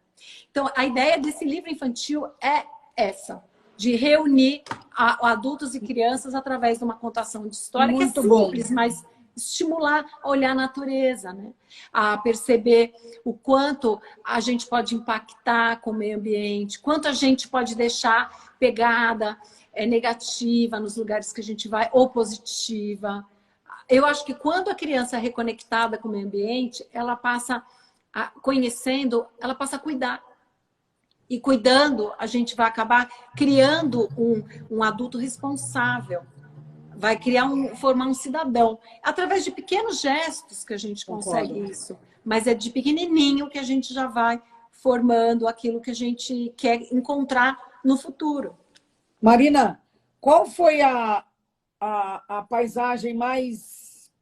Então, a ideia desse livro infantil é essa. De reunir adultos e crianças através de uma contação de história, muito que é simples, mas estimular a olhar a natureza, né? A perceber o quanto a gente pode impactar com o meio ambiente, quanto a gente pode deixar pegada negativa nos lugares que a gente vai, ou positiva. Eu acho que quando a criança é reconectada com o meio ambiente, ela passa conhecendo, ela passa a cuidar. E cuidando, a gente vai acabar criando um adulto responsável. Vai formar um cidadão. Através de pequenos gestos que a gente consegue isso. Mas é de pequenininho que a gente já vai formando aquilo que a gente quer encontrar no futuro. Marina, qual foi a paisagem mais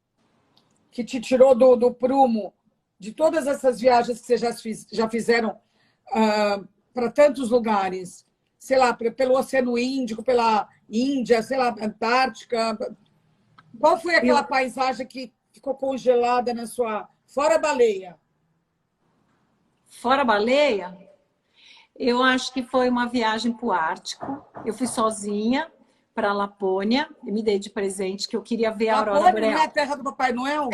que te tirou do prumo de todas essas viagens que vocês já fizeram para tantos lugares? Sei lá, pelo Oceano Índico, pela Índia, sei lá, Antártica. Qual foi aquela paisagem que ficou congelada na sua... Fora a baleia. Fora a baleia? Eu acho que foi uma viagem para o Ártico. Eu fui sozinha para a Lapônia. Eu me dei de presente que eu queria ver a aurora boreal. Lapônia não é a terra do Papai Noel?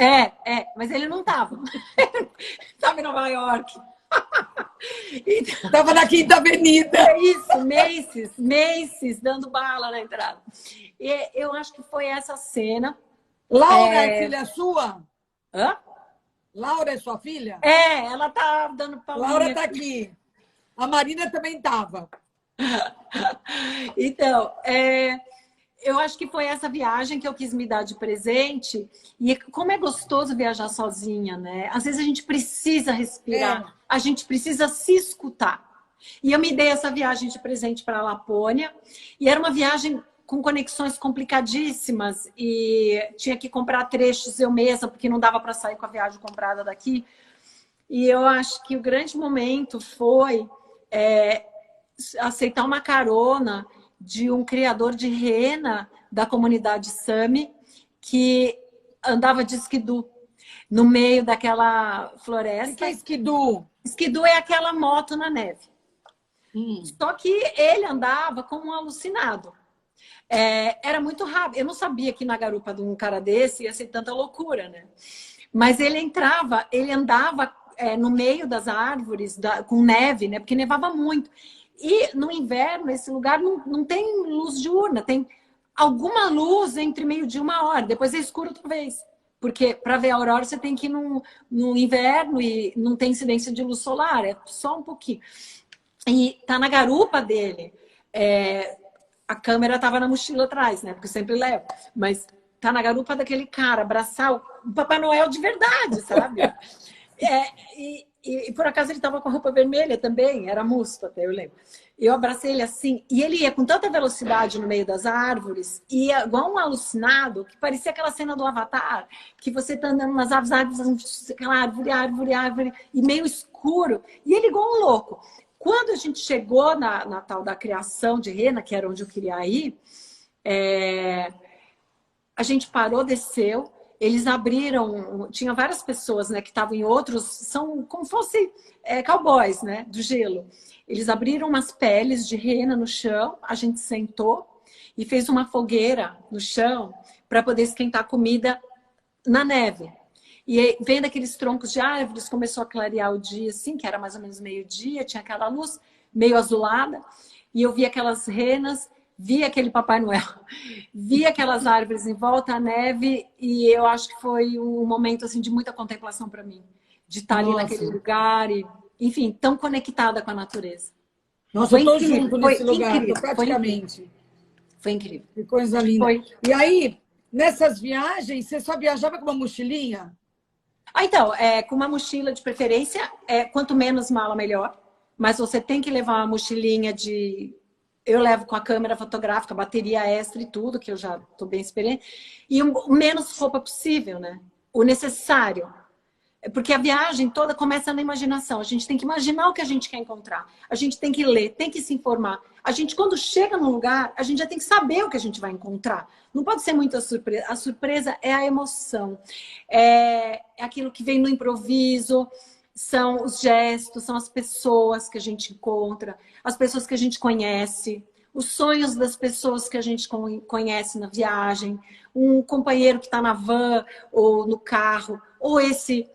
Mas ele não estava. Estava em Nova York. Estava na Quinta Avenida. Isso, Macy's, dando bala na entrada. E eu acho que foi essa cena. Laura é filha sua? Hã? Laura é sua filha? Ela tá dando palminha. Laura está aqui. A Marina também estava. Então, eu acho que foi essa viagem que eu quis me dar de presente. E como é gostoso viajar sozinha, né? Às vezes a gente precisa respirar, a gente precisa se escutar. E eu me dei essa viagem de presente para a Lapônia. E era uma viagem com conexões complicadíssimas. E tinha que comprar trechos eu mesma, porque não dava para sair com a viagem comprada daqui. E eu acho que o grande momento foi aceitar uma carona de um criador de rena da comunidade Sami que andava de esquidu no meio daquela floresta. O que é esquidu? Esquidu é aquela moto na neve. Só que ele andava como um alucinado. Era muito rápido. Eu não sabia que na garupa de um cara desse ia ser tanta loucura, né? Mas ele andava no meio das árvores, com neve, né? Porque nevava muito. E no inverno, esse lugar não tem luz diurna, tem alguma luz entre meio-dia e 1 hora, depois é escuro outra vez. Porque para ver a aurora você tem que ir no inverno e não tem incidência de luz solar, é só um pouquinho. E tá na garupa dele. A câmera estava na mochila atrás, né? Porque eu sempre levo. Mas tá na garupa daquele cara, abraçar o Papai Noel de verdade, sabe? E por acaso ele estava com a roupa vermelha também, era musto até, eu lembro. Eu abracei ele assim, e ele ia com tanta velocidade no meio das árvores, ia igual um alucinado, que parecia aquela cena do Avatar, que você tá andando nas árvores, aquela árvore, e meio escuro, e ele igual um louco. Quando a gente chegou na tal da criação de rena, que era onde eu queria ir, a gente parou, desceu, eles abriram, tinha várias pessoas, né, que estavam em outros, são como fosse cowboys, né, do gelo. Eles abriram umas peles de rena no chão, a gente sentou e fez uma fogueira no chão para poder esquentar comida na neve. E aí, vendo aqueles troncos de árvores, começou a clarear o dia, assim, que era mais ou menos meio-dia, tinha aquela luz meio azulada, e eu vi aquelas renas, vi aquele Papai Noel, vi aquelas árvores em volta, a neve, e eu acho que foi um momento assim, de muita contemplação para mim, de estar ali naquele lugar, e, enfim, tão conectada com a natureza. Nossa, eu estou junto nesse lugar, praticamente. Foi incrível. Que coisa linda. E aí, nessas viagens, você só viajava com uma mochilinha? Então, com uma mochila de preferência, quanto menos mala, melhor. Mas você tem que levar uma mochilinha de... Eu levo com a câmera fotográfica, bateria extra e tudo, que eu já estou bem experiente. E o menos roupa possível, né? O necessário. Porque a viagem toda começa na imaginação. A gente tem que imaginar o que a gente quer encontrar. A gente tem que ler, tem que se informar. A gente, quando chega num lugar, a gente já tem que saber o que a gente vai encontrar. Não pode ser muita surpresa. A surpresa é a emoção. É aquilo que vem no improviso, são os gestos, são as pessoas que a gente encontra, as pessoas que a gente conhece, os sonhos das pessoas que a gente conhece na viagem, um companheiro que está na van ou no carro, ou esse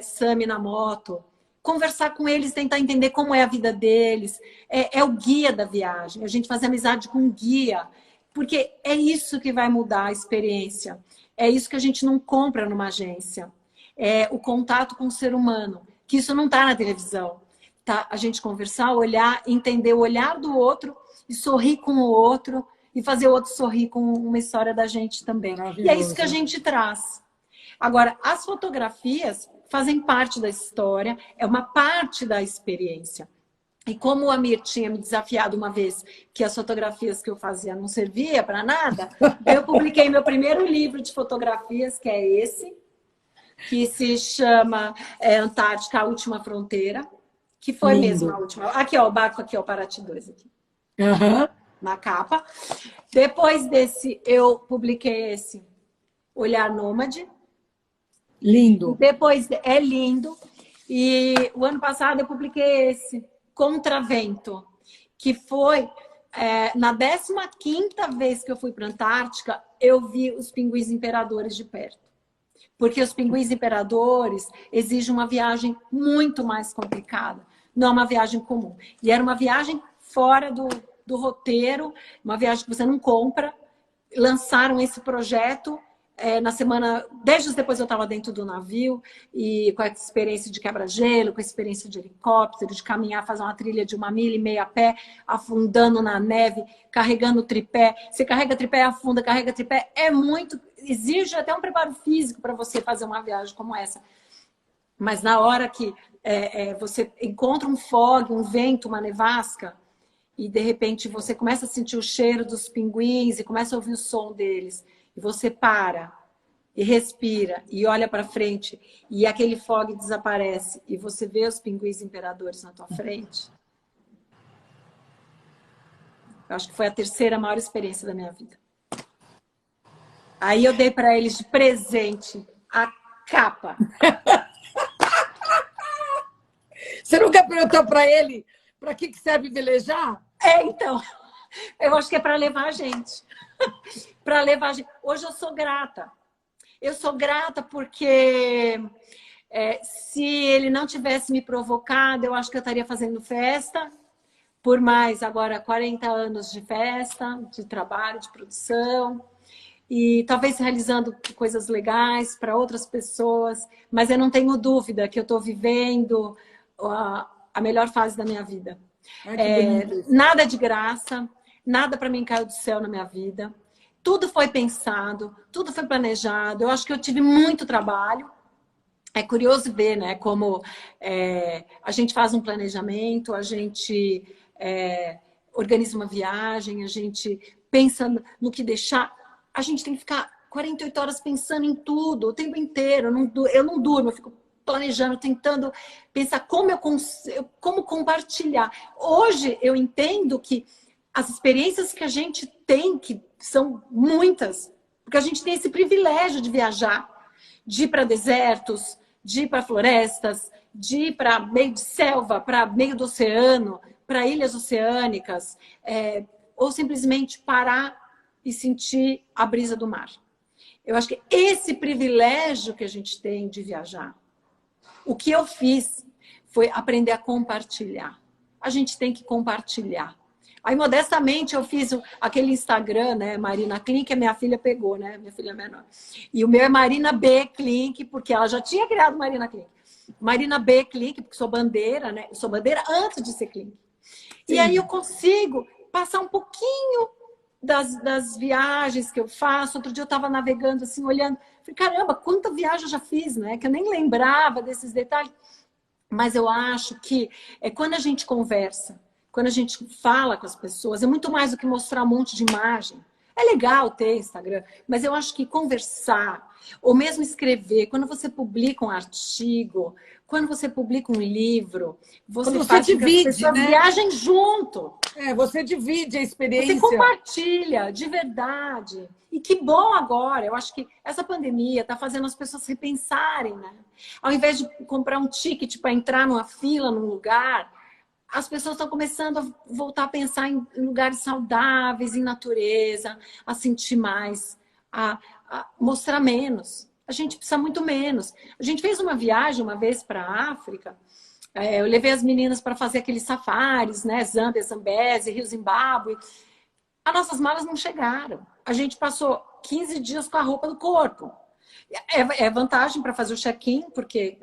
Sami na moto. Conversar com eles, tentar entender como é a vida deles. É o guia da viagem. A gente fazer amizade com um guia. Porque é isso que vai mudar a experiência. É isso que a gente não compra numa agência. É o contato com o ser humano. Que isso não está na televisão. Tá? A gente conversar, olhar, entender o olhar do outro e sorrir com o outro e fazer o outro sorrir com uma história da gente também. E é isso que a gente traz. Agora, as fotografias fazem parte da história, é uma parte da experiência. E como o Amir tinha me desafiado uma vez que as fotografias que eu fazia não servia para nada, eu publiquei meu primeiro livro de fotografias, que é esse, que se chama Antártica, a Última Fronteira, que foi mesmo a última. Aqui, ó, o barco aqui, ó, Paraty 2 aqui. Na capa. Depois desse, eu publiquei esse Olhar Nômade. Lindo. Depois, é lindo. E o ano passado eu publiquei esse Contravento, que foi na 15ª vez que eu fui para a Antártica, eu vi os pinguins imperadores de perto. Porque os pinguins imperadores exigem uma viagem muito mais complicada. Não é uma viagem comum. E era uma viagem fora do roteiro, uma viagem que você não compra. Lançaram esse projeto na semana... 10 dias depois eu estava dentro do navio, e com a experiência de quebra-gelo, com a experiência de helicóptero, de caminhar, fazer uma trilha de 1,5 milha a pé, afundando na neve, carregando o tripé. Você carrega tripé, afunda, carrega tripé. É muito... Exige até um preparo físico para você fazer uma viagem como essa. Mas na hora que você encontra um fog, um vento, uma nevasca, e de repente você começa a sentir o cheiro dos pinguins e começa a ouvir o som deles, e você para e respira e olha para frente e aquele fog desaparece e você vê os pinguins imperadores na tua frente. Eu acho que foi a terceira maior experiência da minha vida. Aí eu dei para eles de presente a capa. Você nunca perguntou para ele para que serve velejar? Então, eu acho que é para levar a gente. Para levar a gente. Hoje eu sou grata. Eu sou grata porque se ele não tivesse me provocado, eu acho que eu estaria fazendo festa. Por mais agora 40 anos de festa, de trabalho, de produção. E talvez realizando coisas legais para outras pessoas. Mas eu não tenho dúvida que eu estou vivendo a melhor fase da minha vida. Nada de graça, nada para mim caiu do céu na minha vida. Tudo foi pensado, tudo foi planejado. Eu acho que eu tive muito trabalho. É curioso ver, né, como a gente faz um planejamento, a gente organiza uma viagem, a gente pensa no que deixar. A gente tem que ficar 48 horas pensando em tudo, o tempo inteiro. Eu não durmo, eu fico planejando, tentando pensar como compartilhar. Hoje eu entendo que as experiências que a gente tem, que são muitas, porque a gente tem esse privilégio de viajar, de ir para desertos, de ir para florestas, de ir para meio de selva, para meio do oceano, para ilhas oceânicas, ou simplesmente parar e sentir a brisa do mar. Eu acho que esse privilégio que a gente tem de viajar, o que eu fiz foi aprender a compartilhar. A gente tem que compartilhar. Aí, modestamente, eu fiz aquele Instagram, né? Marina Klink, a minha filha pegou, né? Minha filha menor. E o meu é Marina B. Klink, porque ela já tinha criado Marina Klink. Marina B. Klink, porque sou bandeira, né? Eu sou bandeira antes de ser Klink. Sim. E aí eu consigo passar um pouquinho das viagens que eu faço. Outro dia eu estava navegando, assim, olhando. Falei, caramba, quanta viagem eu já fiz, né? Que eu nem lembrava desses detalhes. Mas eu acho que quando a gente conversa, quando a gente fala com as pessoas, é muito mais do que mostrar um monte de imagem. É legal ter Instagram, mas eu acho que conversar, ou mesmo escrever, quando você publica um artigo, quando você publica um livro, você faz divide, que as pessoas viajem junto. Você divide a experiência. Você compartilha, de verdade. E que bom agora. Eu acho que essa pandemia está fazendo as pessoas repensarem, né? Ao invés de comprar um ticket para entrar numa fila, num lugar, as pessoas estão começando a voltar a pensar em lugares saudáveis, em natureza, a sentir mais, a mostrar menos. A gente precisa muito menos. A gente fez uma viagem uma vez para a África. Eu levei as meninas para fazer aqueles safaris, né? Zâmbia, Zambésia, Rio Zimbábue. As nossas malas não chegaram. A gente passou 15 dias com a roupa do corpo. É vantagem para fazer o check-in, porque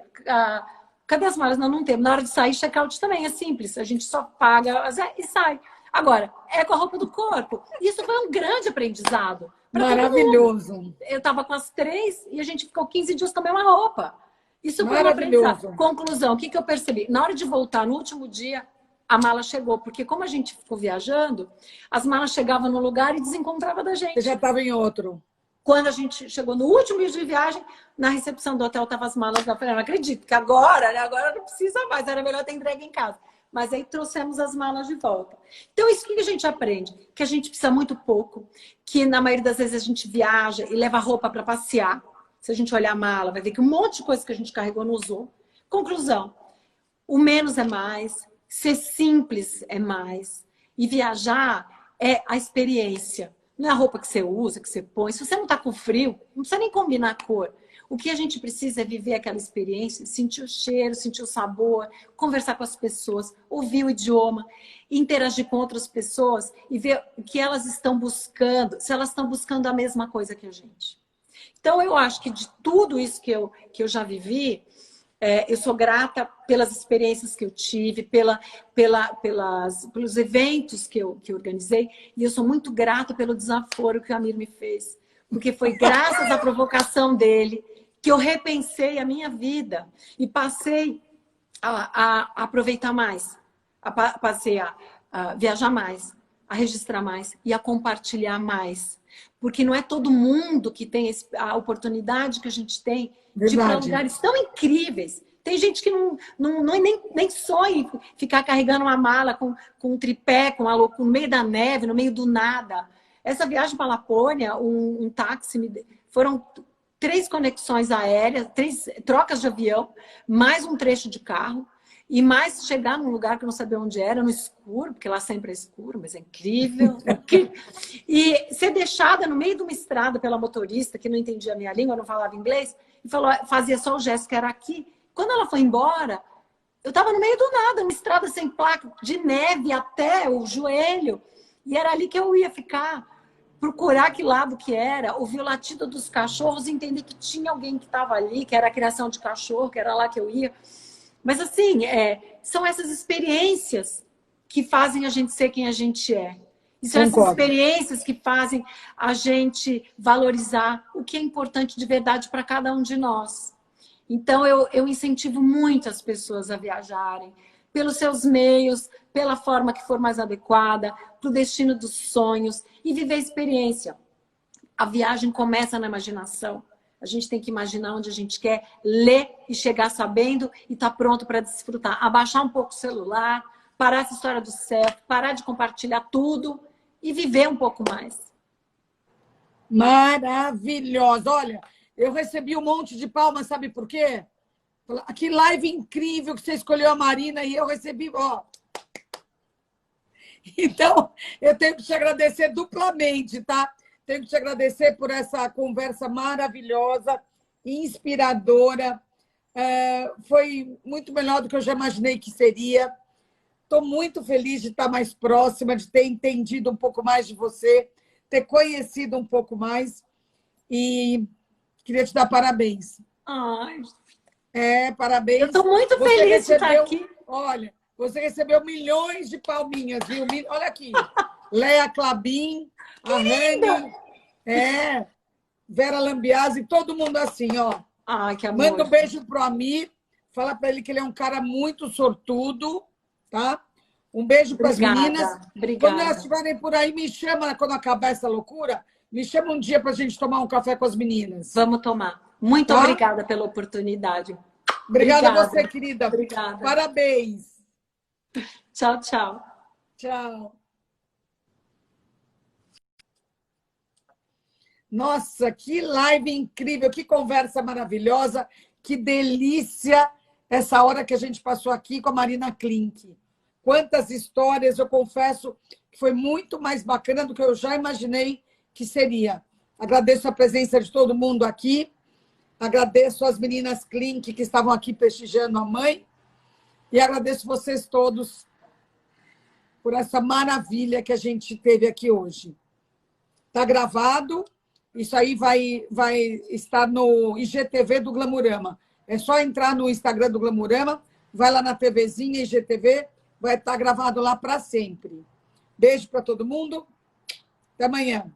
cadê as malas? Não temos. Na hora de sair, check-out também é simples. A gente só paga e sai. Agora, é com a roupa do corpo. Isso foi um grande aprendizado. Maravilhoso. Eu estava com as 3 e a gente ficou 15 dias com a mesma roupa. Isso foi um aprendizado. Conclusão, o que eu percebi? Na hora de voltar, no último dia, a mala chegou. Porque como a gente ficou viajando, as malas chegavam no lugar e desencontravam da gente. Você já estava em outro. Quando a gente chegou no último dia de viagem, na recepção do hotel estavam as malas. Eu falei, não acredito que agora não precisa mais. Era melhor ter entregue em casa. Mas aí trouxemos as malas de volta. Então, isso que a gente aprende? Que a gente precisa muito pouco. Que na maioria das vezes a gente viaja e leva roupa para passear. Se a gente olhar a mala, vai ver que um monte de coisa que a gente carregou não usou. Conclusão, o menos é mais. Ser simples é mais. E viajar é a experiência. Não é a roupa que você usa, que você põe. Se você não está com frio, não precisa nem combinar a cor. O que a gente precisa é viver aquela experiência, sentir o cheiro, sentir o sabor, conversar com as pessoas, ouvir o idioma, interagir com outras pessoas e ver o que elas estão buscando, se elas estão buscando a mesma coisa que a gente. Então, eu acho que de tudo isso que eu já vivi, eu sou grata pelas experiências que eu tive, pelos eventos que eu organizei, e eu sou muito grata pelo desaforo que o Amir me fez. Porque foi graças à provocação dele que eu repensei a minha vida e passei a aproveitar mais, passei a viajar mais, a registrar mais e a compartilhar mais. Porque não é todo mundo que tem a oportunidade que a gente tem de ir para lugares tão incríveis. Tem gente que nem sonha em ficar carregando uma mala com um tripé, no meio da neve, no meio do nada. Essa viagem para a Lapônia, um táxi, foram 3 conexões aéreas, 3 trocas de avião, mais um trecho de carro, e mais chegar num lugar que eu não sabia onde era, no escuro, porque lá sempre é escuro, mas é incrível. E ser deixada no meio de uma estrada pela motorista, que não entendia a minha língua, não falava inglês, e fazia só o gesto que era aqui. Quando ela foi embora, eu estava no meio do nada, uma estrada sem placa, de neve até o joelho, e era ali que eu ia ficar. Procurar que lado que era, ouvir o latido dos cachorros, entender que tinha alguém que estava ali, que era a criação de cachorro, que era lá que eu ia. Mas assim, são essas experiências que fazem a gente ser quem a gente é. E são essas experiências que fazem a gente valorizar o que é importante de verdade para cada um de nós. Então, eu incentivo muito as pessoas a viajarem pelos seus meios, pela forma que for mais adequada, para o destino dos sonhos e viver a experiência. A viagem começa na imaginação. A gente tem que imaginar onde a gente quer, ler e chegar sabendo e estar pronto para desfrutar. Abaixar um pouco o celular, parar essa história do selfie, parar de compartilhar tudo e viver um pouco mais. Maravilhosa! Olha, eu recebi um monte de palmas, sabe por quê? Que live incrível que você escolheu a Marina e eu recebi, ó. Então, eu tenho que te agradecer duplamente, tá? Tenho que te agradecer por essa conversa maravilhosa, inspiradora. Foi muito melhor do que eu já imaginei que seria. Estou muito feliz de estar mais próxima, de ter entendido um pouco mais de você, ter conhecido um pouco mais. E queria te dar parabéns. Ai. Parabéns. Eu estou muito feliz de estar aqui. Olha, você recebeu milhões de palminhas, viu? Olha aqui. Leia Clabin, a Rani, Vera Lambiase, todo mundo assim, ó. Ai, que amor. Manda um beijo pro Amir, fala para ele que ele é um cara muito sortudo, tá? Um beijo para as meninas. Obrigada. Quando elas estiverem por aí, me chama, quando acabar essa loucura, me chama um dia para a gente tomar um café com as meninas. Vamos tomar. Muito obrigada pela oportunidade. Obrigada a você, querida. Obrigada. Parabéns. Tchau, tchau. Tchau. Nossa, que live incrível, que conversa maravilhosa, que delícia essa hora que a gente passou aqui com a Marina Klink. quantas histórias. Eu confesso que foi muito mais bacana do que eu já imaginei que seria. Agradeço a presença de todo mundo aqui. Agradeço as meninas Klink que estavam aqui prestigiando a mãe. E agradeço vocês todos por essa maravilha que a gente teve aqui hoje. Está gravado. Isso aí vai estar no IGTV do Glamurama. É só entrar no Instagram do Glamurama, vai lá na TVzinha, IGTV, vai estar gravado lá para sempre. Beijo para todo mundo. Até amanhã.